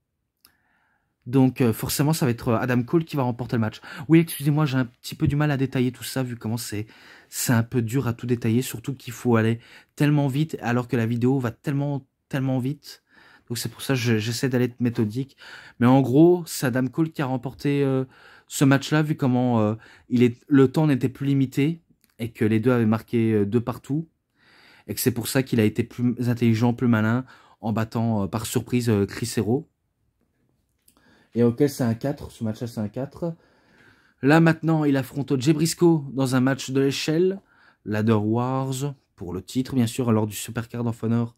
Donc forcément, ça va être Adam Cole qui va remporter le match. Oui, excusez-moi, j'ai un petit peu du mal à détailler tout ça, vu comment c'est un peu dur à tout détailler, surtout qu'il faut aller tellement vite, alors que la vidéo va tellement vite. Donc c'est pour ça que j'essaie d'aller être méthodique. Mais en gros, c'est Adam Cole qui a remporté ce match-là, vu comment le temps n'était plus limité, et que les deux avaient marqué deux partout, et que c'est pour ça qu'il a été plus intelligent, plus malin, en battant par surprise Chris Hero. Et ok, c'est un 4, ce match-là c'est un 4. Là maintenant, il affronte Jay Briscoe dans un match de l'échelle, Ladder Wars, pour le titre bien sûr, lors du Supercard of Honor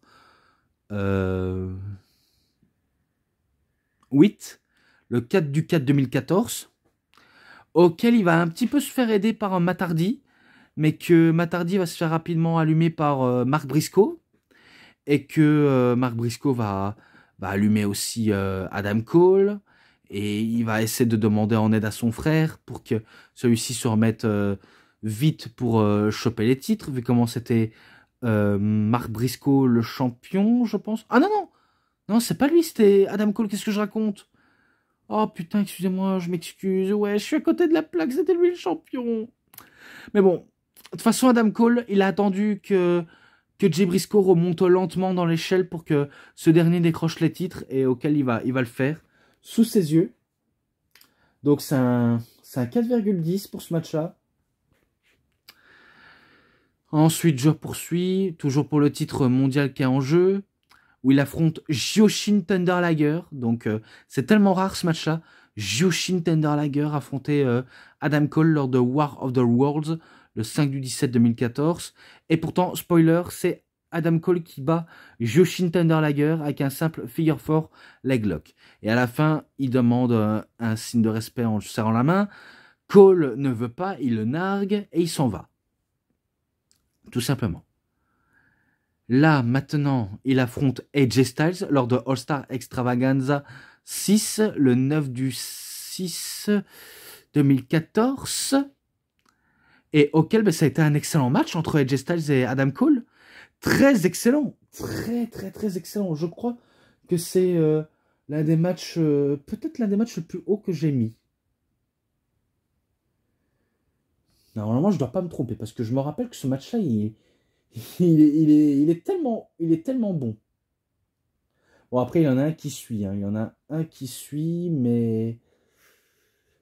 8, le 4 du 4 2014, auquel il va un petit peu se faire aider par un Matt Hardy, mais que Matt Hardy va se faire rapidement allumer par Mark Briscoe, et que Mark Briscoe va allumer aussi Adam Cole, et il va essayer de demander en aide à son frère pour que celui-ci se remette vite pour choper les titres, vu comment c'était Mark Briscoe le champion, je pense. Ah non, non, non, c'est pas lui, c'était Adam Cole, qu'est-ce que je raconte? Oh putain, excusez-moi, je m'excuse, ouais, je suis à côté de la plaque, c'était lui le champion. Mais bon, de toute façon, Adam Cole, il a attendu que Jay Briscoe remonte lentement dans l'échelle pour que ce dernier décroche les titres, et auquel il va le faire sous ses yeux. Donc c'est un 4,10 pour ce match-là. Ensuite, je poursuis, toujours pour le titre mondial qui est en jeu, où il affronte Gyoshin Thunder Liger. Donc c'est tellement rare ce match-là. Gyoshin Thunder Liger affrontait Adam Cole lors de War of the Worlds, le 5 du 17 2014. Et pourtant, spoiler, c'est Adam Cole qui bat Gyoshin Thunder Liger avec un simple figure 4 leg lock. Et à la fin, il demande un signe de respect en serrant la main. Cole ne veut pas, il le nargue et il s'en va. Tout simplement. Là, maintenant, il affronte AJ Styles lors de All-Star Extravaganza 6, le 9 du 6 2014. Et auquel ça a été un excellent match entre AJ Styles et Adam Cole. Très excellent. Très excellent. Je crois que c'est l'un des matchs, peut-être l'un des matchs le plus haut que j'ai mis. Normalement, je ne dois pas me tromper parce que je me rappelle que ce match-là, il est tellement bon. Bon, après, il y en a un qui suit. Hein. Il y en a un qui suit, mais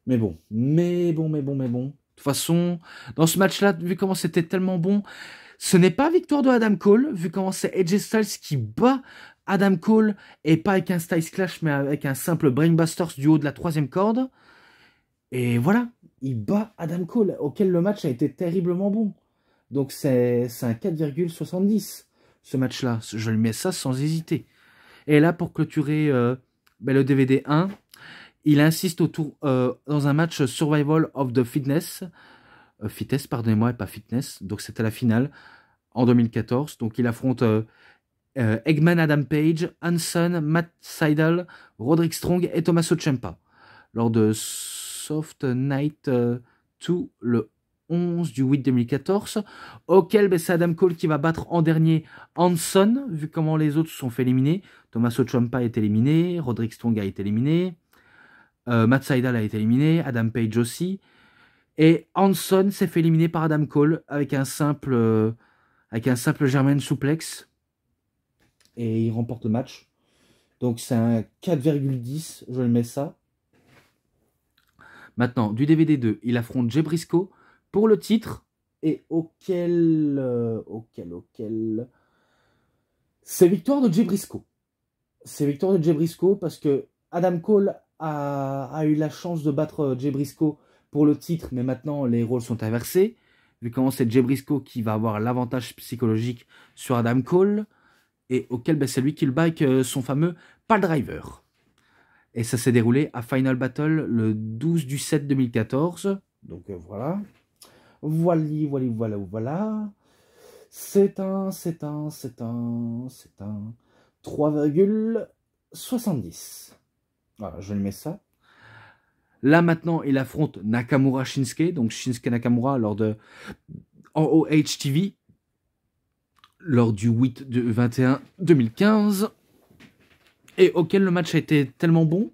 bon. Mais bon. De toute façon, dans ce match-là, vu comment c'était tellement bon, ce n'est pas victoire de Adam Cole, vu comment c'est AJ Styles qui bat Adam Cole, et pas avec un Styles Clash, mais avec un simple Brainbusters du haut de la 3e corde. Et voilà, il bat Adam Cole, auquel le match a été terriblement bon. Donc c'est un 4,70, ce match-là. Je lui mets ça sans hésiter. Et là, pour clôturer le DVD 1, il insiste dans un match Survival of the Fitness. Fitness, pardonnez-moi, et pas Fitness. Donc c'était la finale en 2014. Donc il affronte Eggman Adam Page, Hanson, Matt Sydal, Roderick Strong et Tommaso Ciampa. Lors de Soft Night 2, le 11 du 8 2014, auquel c'est Adam Cole qui va battre en dernier Hanson, vu comment les autres se sont fait éliminer. Tommaso Ciampa est éliminé, Roderick Strong a été éliminé, Matt Sydal a été éliminé, Adam Page aussi, et Hanson s'est fait éliminer par Adam Cole avec un simple German suplex, et il remporte le match. Donc c'est un 4,10, je le mets ça. Maintenant, du DVD 2, il affronte Jay Briscoe pour le titre, et auquel c'est victoire de Jay Briscoe. C'est victoire de Jay Briscoe parce que Adam Cole a eu la chance de battre Jay Briscoe pour le titre, mais maintenant les rôles sont inversés, vu comment c'est Jay Briscoe qui va avoir l'avantage psychologique sur Adam Cole, et auquel c'est lui qui le bat avec son fameux Pile Driver. Et ça s'est déroulé à Final Battle le 12 du 7 2014. Donc voilà. Voilà. C'est un 3,70. Voilà, je lui mets ça. Là maintenant, il affronte Nakamura Shinsuke. Donc Shinsuke Nakamura lors de OH TV. Lors du 8 de 21 2015. Et auquel le match a été tellement bon,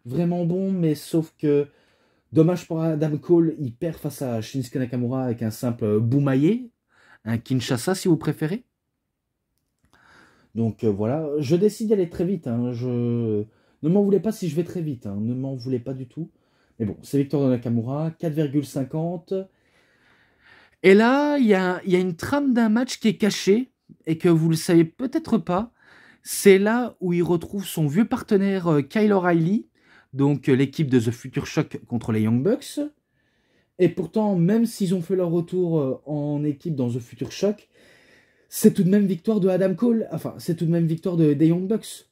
vraiment bon, mais sauf que, dommage pour Adam Cole, il perd face à Shinsuke Nakamura avec un simple Boumaillé, un Kinshasa si vous préférez. Donc voilà, je décide d'aller très vite. Hein. Ne m'en voulez pas si je vais très vite. Hein. Ne m'en voulez pas du tout. Mais bon, c'est victoire de Nakamura, 4,50. Et là, il y a une trame d'un match qui est cachée et que vous le savez peut-être pas. C'est là où il retrouve son vieux partenaire Kyle O'Reilly, donc l'équipe de The Future Shock contre les Young Bucks. Et pourtant, même s'ils ont fait leur retour en équipe dans The Future Shock, c'est tout de même victoire de Adam Cole. Enfin, c'est tout de même victoire des Young Bucks.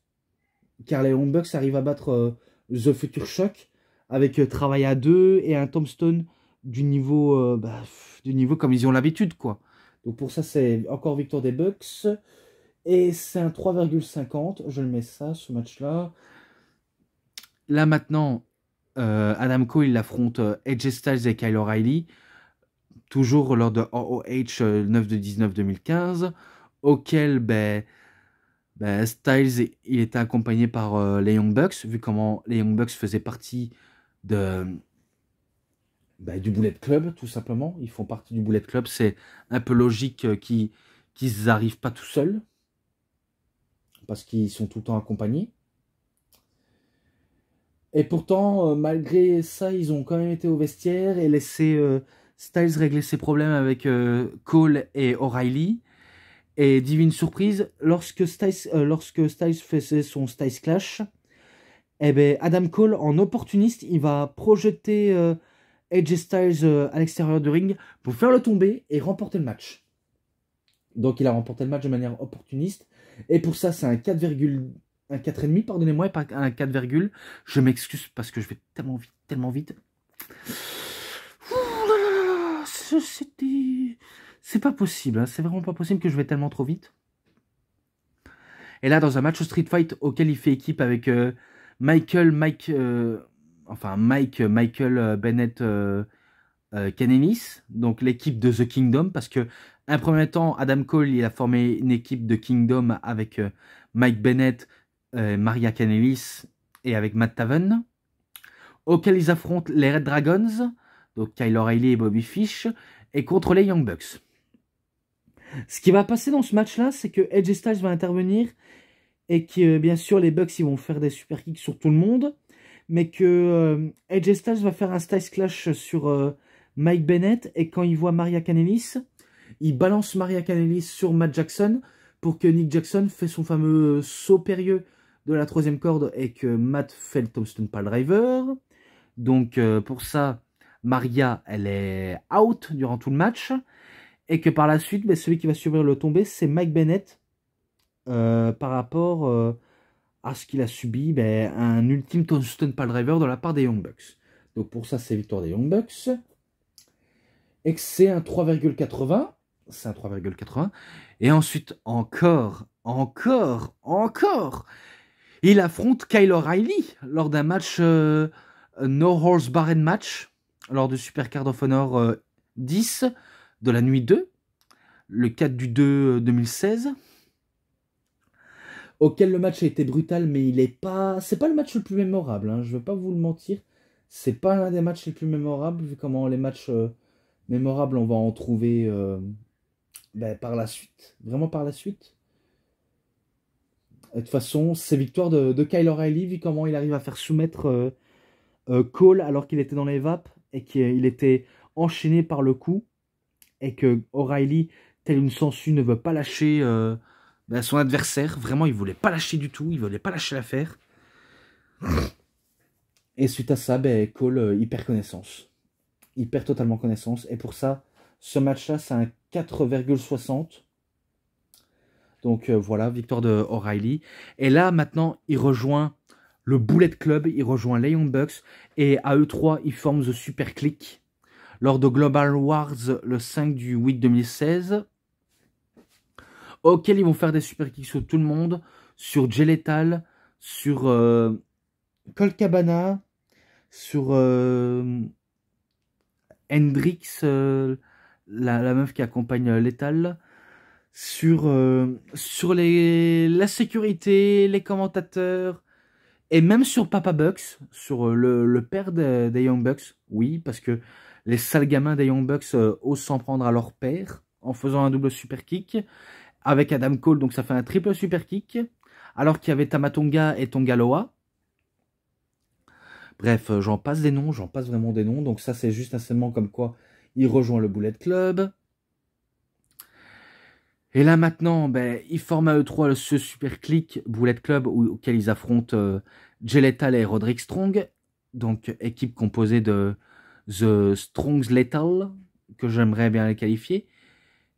Car les Young Bucks arrivent à battre The Future Shock avec travail à deux et un tombstone du niveau comme ils ont l'habitude, quoi. Donc pour ça, c'est encore victoire des Bucks. Et c'est un 3,50. Je le mets ça, ce match-là. Là, maintenant, Adam Cole, il affronte AJ Styles et Kyle O'Reilly. Toujours lors de ROH 9 de 19 2015. Auquel, Styles, il était accompagné par les Young Bucks. Vu comment les Young Bucks faisaient partie du Bullet Club, tout simplement. Ils font partie du Bullet Club. C'est un peu logique qu'ils n'arrivent pas tout seuls. Parce qu'ils sont tout le temps accompagnés. Et pourtant, malgré ça, ils ont quand même été au vestiaire et laissé Styles régler ses problèmes avec Cole et O'Reilly. Et divine surprise, lorsque Styles faisait son Styles Clash, eh ben, Adam Cole, en opportuniste, il va projeter AJ Styles à l'extérieur du ring pour faire le tomber et remporter le match. Donc il a remporté le match de manière opportuniste. Et pour ça, c'est un 4,5, pardonnez-moi, et pas un 4, je m'excuse parce que je vais tellement vite, tellement vite. C'est pas possible, hein, c'est vraiment pas possible que je vais tellement trop vite. Et là, dans un match Street Fight auquel il fait équipe avec Michael Bennett Kanelis, donc l'équipe de The Kingdom, parce que un premier temps, Adam Cole, il a formé une équipe de Kingdom avec Mike Bennett, Maria Kanelis et avec Matt Taven, auquel ils affrontent les Red Dragons, donc Kyle O'Reilly et Bobby Fish, et contre les Young Bucks. Ce qui va passer dans ce match-là, c'est que AJ Styles va intervenir et que, bien sûr, les Bucks ils vont faire des super kicks sur tout le monde, mais que AJ Styles va faire un Styles Clash sur Mike Bennett, et quand il voit Maria Kanellis, il balance Maria Kanellis sur Matt Jackson pour que Nick Jackson fait son fameux saut périlleux de la 3e corde et que Matt fait le Tombstone Piledriver. Donc pour ça, Maria, elle est out durant tout le match. Et que par la suite, celui qui va subir le tombé, c'est Mike Bennett. Par rapport à ce qu'il a subi, un ultime Tombstone Piledriver de la part des Young Bucks. Donc pour ça, c'est victoire des Young Bucks. Et que c'est un 3,80. C'est un 3,80. Et ensuite, encore, il affronte Kyle O'Reilly lors d'un match No Horse Barren match, lors du Super Card of Honor 10 de la nuit 2, le 4 du 2 2016, auquel le match a été brutal, mais c'est pas le match le plus mémorable, hein, je vais pas vous le mentir, c'est pas l'un des matchs les plus mémorables, vu comment les matchs mémorables, on va en trouver par la suite, vraiment par la suite. De toute façon, c'est victoire de Kyle O'Reilly, vu comment il arrive à faire soumettre Cole alors qu'il était dans les vapes et qu'il était enchaîné par le coup, et que O'Reilly, tel une sangsue, ne veut pas lâcher son adversaire. Vraiment, il voulait pas lâcher du tout, il voulait pas lâcher l'affaire. Et suite à ça, Cole, il perd connaissance. Il perd totalement connaissance. Et pour ça, ce match-là, c'est un 4,60. Donc voilà, victoire de O'Reilly. Et là, maintenant, il rejoint le Bullet Club, il rejoint les Young Bucks. Et à eux trois, ils forment The Super Click lors de Global Wars le 5 du 8 2016. Auquel ils vont faire des super kicks sur tout le monde. Sur Jay Lethal, sur Colt Cabana, sur Hendrix, la meuf qui accompagne Lethal, sur la sécurité, les commentateurs Et même sur Papa Bucks, sur le père des Young Bucks, oui, parce que les sales gamins des Young Bucks osent s'en prendre à leur père en faisant un double super kick avec Adam Cole, donc ça fait un triple super kick, alors qu'il y avait Tamatonga et Tongaloa. Bref, j'en passe des noms, j'en passe vraiment des noms, donc ça c'est juste un segment comme quoi il rejoint le Bullet Club. Et là maintenant, ben, ils forment à eux trois ce super click Bullet Club auquel ils affrontent Jay Lethal et Roderick Strong. Donc équipe composée de The Strongs Lethal, que j'aimerais bien les qualifier.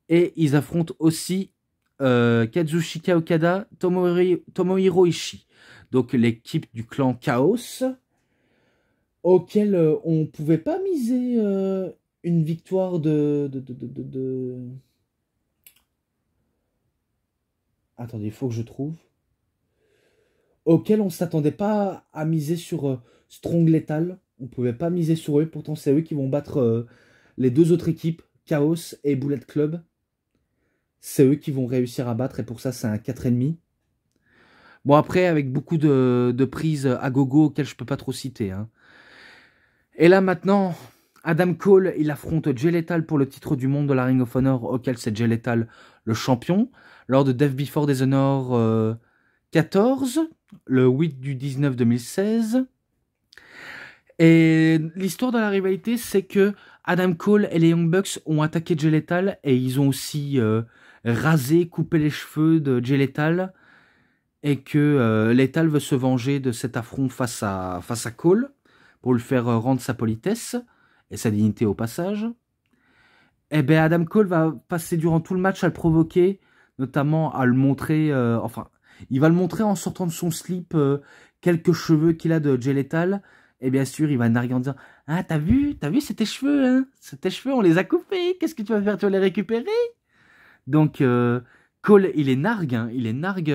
Et ils affrontent aussi Kazuchika Okada, Tomohiro Ishii. Donc l'équipe du clan Chaos, auquel on pouvait pas miser une victoire Attendez, il faut que je trouve. Auquel on s'attendait pas à miser sur Strong Lethal. On pouvait pas miser sur eux. Pourtant, c'est eux qui vont battre les deux autres équipes, Chaos et Bullet Club. C'est eux qui vont réussir à battre. Et pour ça, c'est un 4,5. Bon, après, avec beaucoup de prises à gogo auxquelles je peux pas trop citer. Hein. Et là, maintenant, Adam Cole, il affronte Jay Lethal pour le titre du monde de la Ring of Honor, auquel c'est Jay Lethal le champion. Lors de Death Before Dishonor 14, le 8 du 19 2016. Et l'histoire de la rivalité, c'est que Adam Cole et les Young Bucks ont attaqué Jay Lethal et ils ont aussi rasé, coupé les cheveux de Jay Lethal et que Lethal veut se venger de cet affront face à Cole pour lui faire rendre sa politesse et sa dignité au passage. Et ben Adam Cole va passer durant tout le match à le provoquer, notamment à le montrer, il va le montrer en sortant de son slip quelques cheveux qu'il a de Jay Lethal. Et bien sûr, il va narguer en disant « Ah, t'as vu, c'est tes cheveux, hein? C'est tes cheveux, on les a coupés. Qu'est-ce que tu vas faire? Tu vas les récupérer ?» Donc, Cole, il est nargue, hein. Il nargue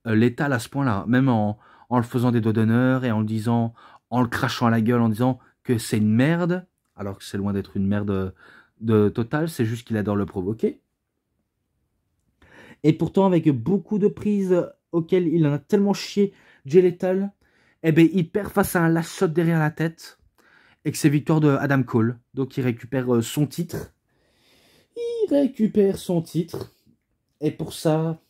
Lethal à ce point-là. Même en le faisant des doigts d'honneur et en le disant, en le crachant à la gueule, en disant que c'est une merde. Alors que c'est loin d'être une merde de totale. C'est juste qu'il adore le provoquer. Et pourtant, avec beaucoup de prises auxquelles il en a tellement chié, Jay Lethal, eh ben, il perd face à un last shot derrière la tête. Et que c'est victoire de Adam Cole. Donc il récupère son titre. Il récupère son titre. Et pour ça,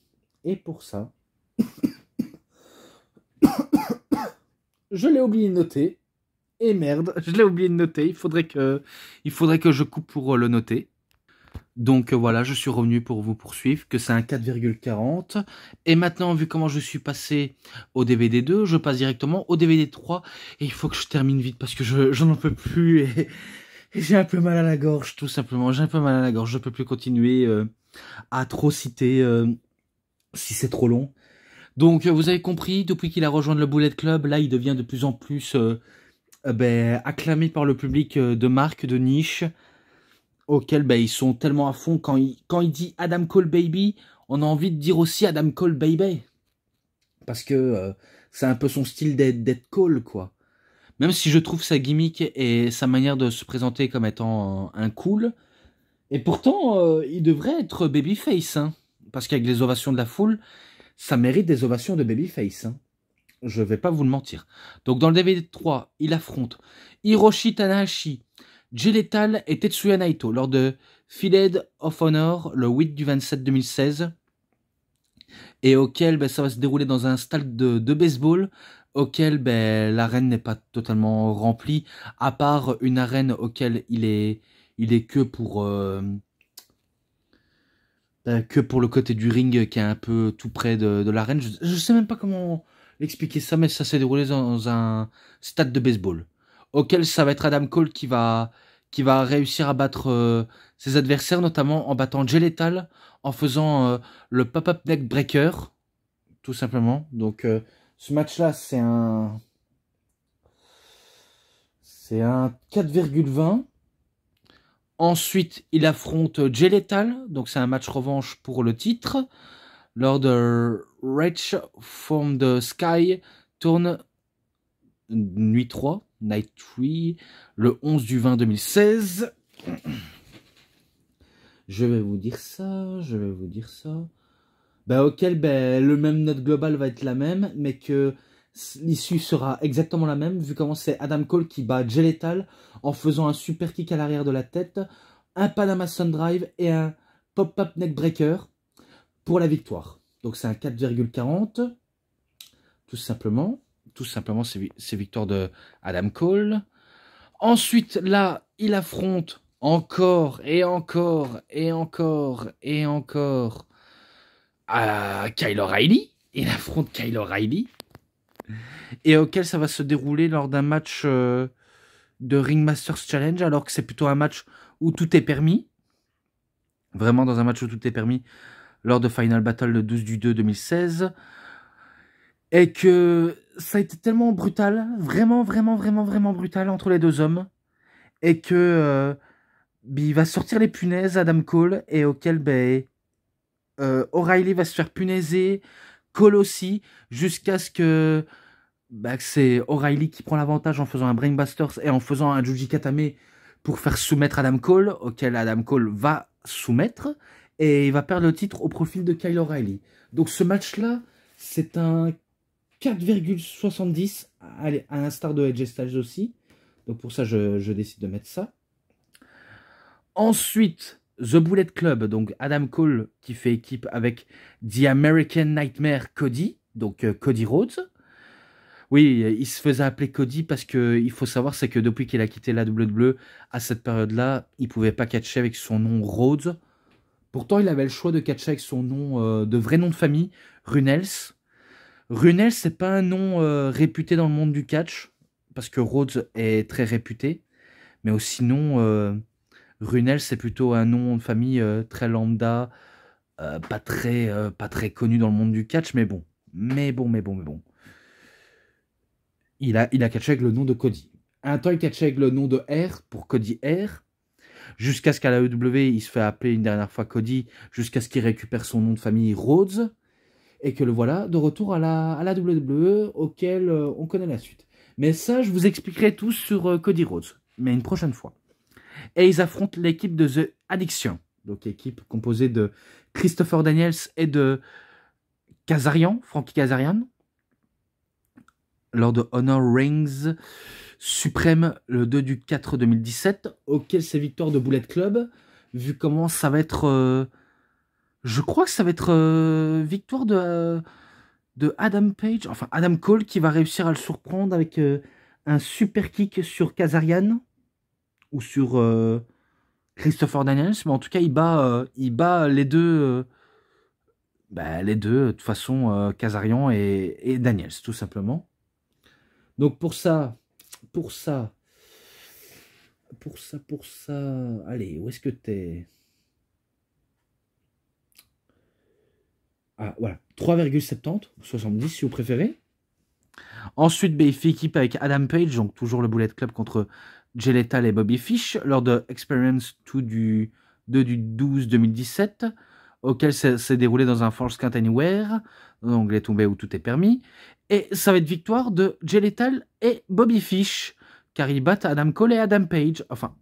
je l'ai oublié de noter. Et merde, je l'ai oublié de noter. Il faudrait que je coupe pour le noter. Donc voilà, je suis revenu pour vous poursuivre, que c'est un 4,40. Et maintenant, vu comment je suis passé au DVD 2, je passe directement au DVD 3. Et il faut que je termine vite parce que j'en peux plus. Et j'ai un peu mal à la gorge, tout simplement. J'ai un peu mal à la gorge. Je peux plus continuer à trop citer si c'est trop long. Donc vous avez compris, depuis qu'il a rejoint le Bullet Club, là il devient de plus en plus acclamé par le public de marque, de niche, auquel ils sont tellement à fond. Quand il dit Adam Cole Baby, on a envie de dire aussi Adam Cole Baby. Parce que c'est un peu son style d'être Cole, quoi. Même si je trouve sa gimmick et sa manière de se présenter comme étant un cool. Et pourtant, il devrait être babyface, hein. Parce qu'avec les ovations de la foule, ça mérite des ovations de babyface, hein. Je vais pas vous le mentir. Donc dans le DVD 3, il affronte Hiroshi Tanahashi, Jay Lethal et Tetsuya Naito lors de Filled of Honor le 8 du 27 2016. Et auquel ça va se dérouler dans un stade de baseball auquel l'arène n'est pas totalement remplie, à part une arène auquel il est que pour le côté du ring qui est un peu tout près de l'arène. Je sais même pas comment expliquer ça, mais ça s'est déroulé dans un stade de baseball, auquel ça va être Adam Cole qui va réussir à battre ses adversaires, notamment en battant Jay Lethal, en faisant le pop-up neck breaker, tout simplement. Donc ce match-là, c'est un 4,20. Ensuite, il affronte Jay Lethal, donc c'est un match revanche pour le titre, lors de Reach from the Sky Tourne Nuit 3, Night 3, le 11 du 20 2016. Je vais vous dire ça. bah, auquel bah, le même note globale va être la même, mais que l'issue sera exactement la même, vu comment c'est Adam Cole qui bat Jay Lethal en faisant un super kick à l'arrière de la tête, un Panama Sun Drive et un pop-up neckbreaker pour la victoire. Donc c'est un 4,40, tout simplement. Tout simplement, c'est victoire de Adam Cole. Ensuite, là, il affronte encore et encore et encore et encore Kyle O'Reilly. Il affronte Kyle O'Reilly. Et auquel ça va se dérouler lors d'un match de Ringmasters Challenge, alors que c'est plutôt un match où tout est permis. Vraiment dans un match où tout est permis, lors de Final Battle le 12/2/2016. Et que ça a été tellement brutal, vraiment brutal entre les deux hommes. Et que il va sortir les punaises, Adam Cole, et auquel O'Reilly va se faire punaiser, Cole aussi, jusqu'à ce que c'est O'Reilly qui prend l'avantage en faisant un Brainbusters et en faisant un Juji Katame pour faire soumettre Adam Cole, auquel Adam Cole va soumettre, et il va perdre le titre au profil de Kyle O'Reilly. Donc ce match-là, c'est un 4,70, à l'instar de AJ Styles aussi. Donc pour ça, je décide de mettre ça. Ensuite, The Bullet Club, donc Adam Cole qui fait équipe avec The American Nightmare Cody, donc Cody Rhodes. Oui, il se faisait appeler Cody parce que il faut savoir, c'est que depuis qu'il a quitté la WWE, à cette période-là, il pouvait pas catcher avec son nom Rhodes. Pourtant, il avait le choix de catcher avec son nom, de vrai nom de famille, Runnels. Runnels, c'est pas un nom réputé dans le monde du catch, parce que Rhodes est très réputé. Mais aussi sinon, Runnels, c'est plutôt un nom de famille très lambda, pas très connu dans le monde du catch, mais bon. Il a catché avec le nom de Cody. Un temps, il catchait avec le nom de R pour Cody R. Jusqu'à ce qu'à la EW, il se fait appeler une dernière fois Cody, jusqu'à ce qu'il récupère son nom de famille Rhodes. Et que le voilà de retour à la WWE, auquel on connaît la suite. Mais ça, je vous expliquerai tout sur Cody Rhodes, mais une prochaine fois. Et ils affrontent l'équipe de The Addiction, donc équipe composée de Christopher Daniels et de Kazarian, Frankie Kazarian, lors de Honor Rings Suprême le 2/4/2017, auquel c'est victoire de Bullet Club, vu comment ça va être... je crois que ça va être victoire de Adam Page, enfin Adam Cole, qui va réussir à le surprendre avec un super kick sur Kazarian, ou sur Christopher Daniels, mais en tout cas il bat les deux, de toute façon, Kazarian et Daniels, tout simplement. Donc pour ça, allez, où est-ce que t'es? Ah, voilà, 3,70, 70 si vous préférez. Ensuite, il fait équipe avec Adam Page, donc toujours le Bullet Club contre Jay Lethal et Bobby Fish, lors de Experience 2 du 12/2017, auquel s'est déroulé dans un Falls Count Anywhere, donc les tombées où tout est permis. Et ça va être victoire de Jay Lethal et Bobby Fish, car ils battent Adam Cole et Adam Page. Enfin,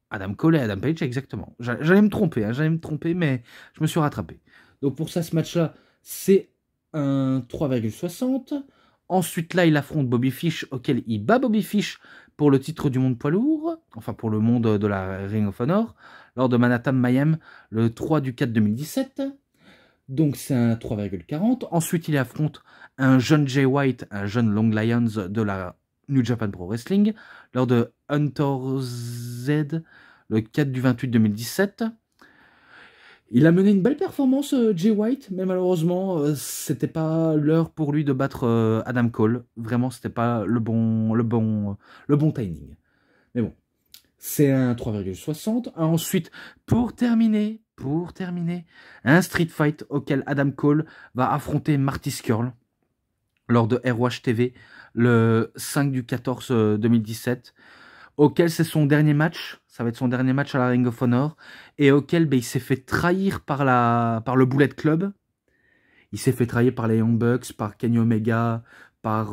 Adam Cole et Adam Page, exactement. J'allais me tromper, mais je me suis rattrapé. Donc pour ça, ce match-là, c'est un 3,60. Ensuite, là, il affronte Bobby Fish, auquel il bat Bobby Fish pour le titre du monde poids lourd, enfin pour le monde de la Ring of Honor, lors de Manhattan Mayhem, le 3/4/2017. Donc c'est un 3,40. Ensuite, il affronte un jeune Jay White, un jeune Long Lions de la New Japan Pro Wrestling, lors de Hunter Z, le 4/28/2017. Il a mené une belle performance, Jay White, mais malheureusement, c'était pas l'heure pour lui de battre Adam Cole. Vraiment, c'était pas le bon timing. Mais bon, c'est un 3,60. Ensuite, pour terminer, un street fight auquel Adam Cole va affronter Marty Scurll lors de ROH TV le 5/14/2017, auquel c'est son dernier match. Ça va être son dernier match à la Ring of Honor, et auquel il s'est fait trahir par le Bullet Club. Il s'est fait trahir par les Young Bucks, par Kenny Omega, par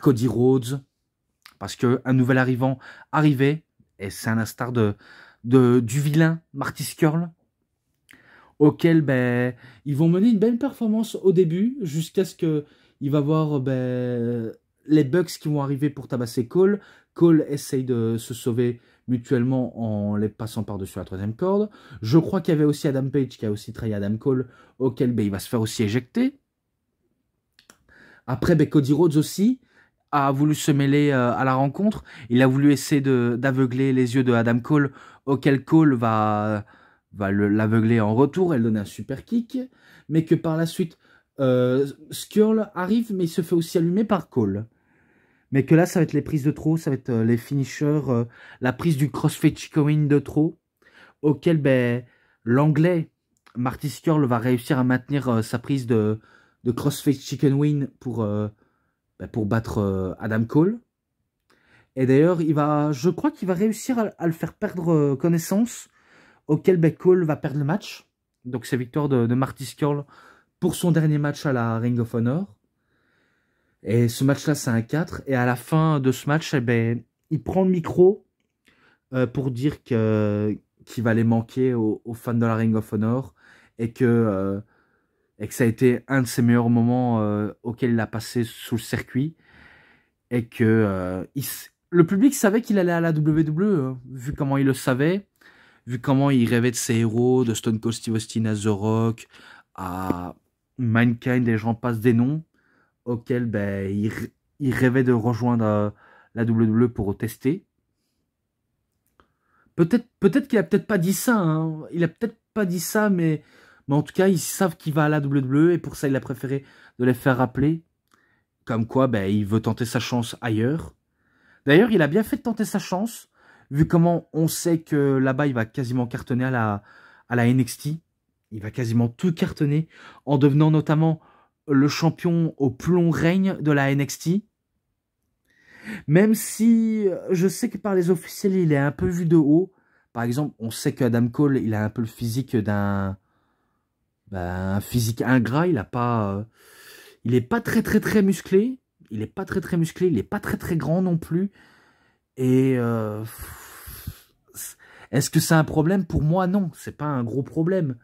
Cody Rhodes, parce qu'un nouvel arrivant arrivait, et c'est un instar du vilain Marty Scurll, auquel ben, ils vont mener une belle performance au début, jusqu'à ce que il va voir ben, les Bucks qui vont arriver pour tabasser Cole. Cole essaye de se sauver mutuellement en les passant par-dessus la troisième corde. Je crois qu'il y avait aussi Adam Page qui a aussi trahi Adam Cole, auquel ben, il va se faire aussi éjecter. Après, ben, Cody Rhodes aussi a voulu se mêler à la rencontre. Il a voulu essayer d'aveugler les yeux de Adam Cole, auquel Cole va l'aveugler en retour, elle donne un super kick, mais que par la suite, Skrull arrive, mais il se fait aussi allumer par Cole. Mais que là, ça va être les prises de trop, ça va être les finishers, la prise du crossfade chicken de trop, auquel ben, l'anglais Marty Skrull va réussir à maintenir sa prise de crossfade chicken win pour battre Adam Cole. Et d'ailleurs, je crois qu'il va réussir à le faire perdre connaissance, auquel ben, Cole va perdre le match. Donc c'est victoire de Marty Scurll pour son dernier match à la Ring of Honor. Et ce match-là, c'est un 4. Et à la fin de ce match, eh ben, il prend le micro pour dire qu'il va les manquer aux fans de la Ring of Honor et que ça a été un de ses meilleurs moments auxquels il a passé sous le circuit. Et que le public savait qu'il allait à la WWE, hein, vu comment il le savait, vu comment il rêvait de ses héros, de Stone Cold Steve Austin à The Rock, à Mankind, et j'en passe des noms, auxquels ben, il rêvait de rejoindre la WWE pour tester. Peut-être qu'il a peut-être pas dit ça, hein. Il a peut-être pas dit ça, mais en tout cas, ils savent qu'il va à la WWE, et pour ça, il a préféré de les faire rappeler. Comme quoi, ben, il veut tenter sa chance ailleurs. D'ailleurs, il a bien fait de tenter sa chance, vu comment on sait que là-bas, il va quasiment cartonner à la NXT. Il va quasiment tout cartonner, en devenant notamment le champion au plus long règne de la NXT. Même si je sais que par les officiels, il est un peu vu de haut. Par exemple, on sait qu'Adam Cole, il a un peu le physique un physique ingrat. Il est pas très musclé. Il est pas très musclé. Il est pas très grand non plus. Et est-ce que c'est un problème? Pour moi, non. C'est pas un gros problème.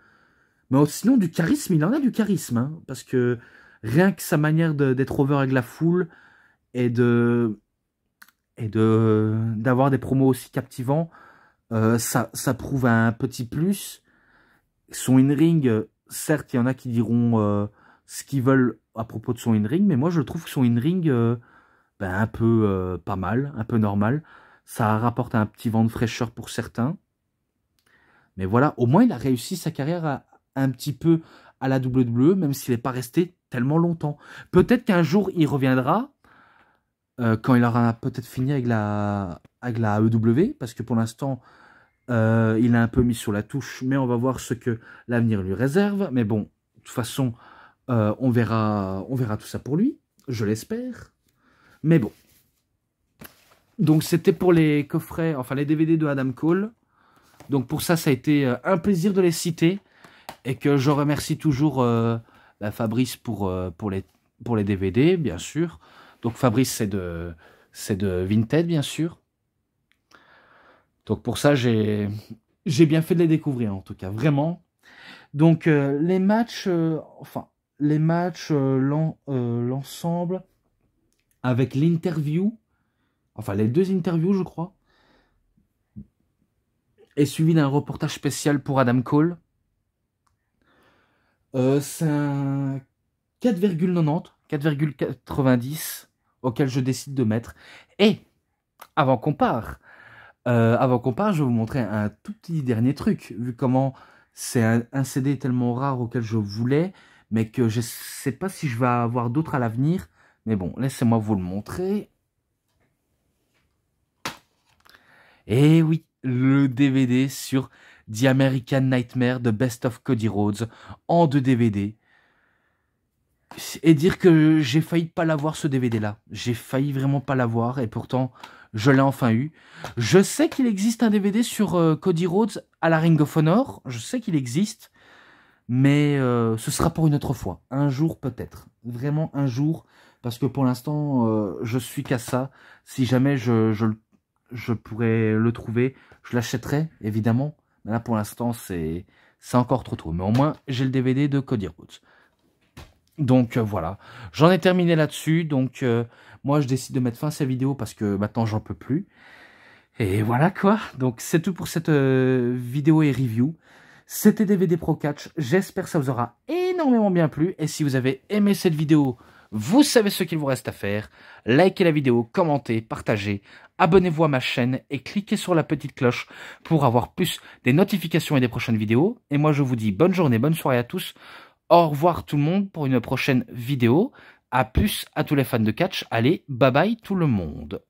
Mais sinon, du charisme, il en a du charisme. Hein, parce que rien que sa manière d'être over avec la foule et d'avoir des promos aussi captivants, ça prouve un petit plus. Son in-ring, certes, il y en a qui diront ce qu'ils veulent à propos de son in-ring, mais moi, je trouve que son in-ring, un peu pas mal, un peu normal. Ça rapporte un petit vent de fraîcheur pour certains. Mais voilà, au moins, il a réussi sa carrière un petit peu à la WWE, même s'il n'est pas resté tellement longtemps. Peut-être qu'un jour, il reviendra, quand il aura peut-être fini avec la AEW, parce que pour l'instant, il a un peu mis sur la touche, mais on va voir ce que l'avenir lui réserve. Mais bon, de toute façon, on verra tout ça pour lui, je l'espère. Mais bon. Donc c'était pour les coffrets, enfin les DVD de Adam Cole. Donc pour ça, ça a été un plaisir de les citer. Et que je remercie toujours Fabrice pour les DVD, bien sûr. Donc Fabrice, c'est de Vinted, bien sûr. Donc pour ça, j'ai bien fait de les découvrir, en tout cas, vraiment. Donc les matchs, l'ensemble, avec l'interview, enfin les deux interviews, je crois, est suivi d'un reportage spécial pour Adam Cole. C'est un 4,90, 4,90 auquel je décide de mettre. Et avant qu'on parte, je vais vous montrer un tout petit dernier truc, vu comment c'est un CD tellement rare auquel je voulais, mais que je sais pas si je vais avoir d'autres à l'avenir. Mais bon, laissez-moi vous le montrer. Et oui, le DVD sur The American Nightmare de Best of Cody Rhodes en 2 DVD. Et dire que j'ai failli pas l'avoir, ce DVD-là. J'ai failli vraiment pas l'avoir, et pourtant, je l'ai enfin eu. Je sais qu'il existe un DVD sur Cody Rhodes à la Ring of Honor. Je sais qu'il existe, mais ce sera pour une autre fois. Un jour peut-être. Vraiment un jour, parce que pour l'instant, je suis qu'à ça. Si jamais je pourrais le trouver, je l'achèterai, évidemment. Mais là, pour l'instant, c'est c'est encore trop tôt. Mais au moins, j'ai le DVD de Cody Rhodes. Donc voilà, j'en ai terminé là-dessus. Donc moi, je décide de mettre fin à cette vidéo parce que maintenant, j'en peux plus. Et voilà quoi. Donc c'est tout pour cette vidéo et review. C'était DVD Pro Catch. J'espère que ça vous aura énormément bien plu. Et si vous avez aimé cette vidéo, vous savez ce qu'il vous reste à faire. Likez la vidéo, commentez, partagez, abonnez-vous à ma chaîne et cliquez sur la petite cloche pour avoir plus des notifications et des prochaines vidéos. Et moi je vous dis bonne journée, bonne soirée à tous. Au revoir tout le monde pour une prochaine vidéo. À plus à tous les fans de catch. Allez, bye bye tout le monde.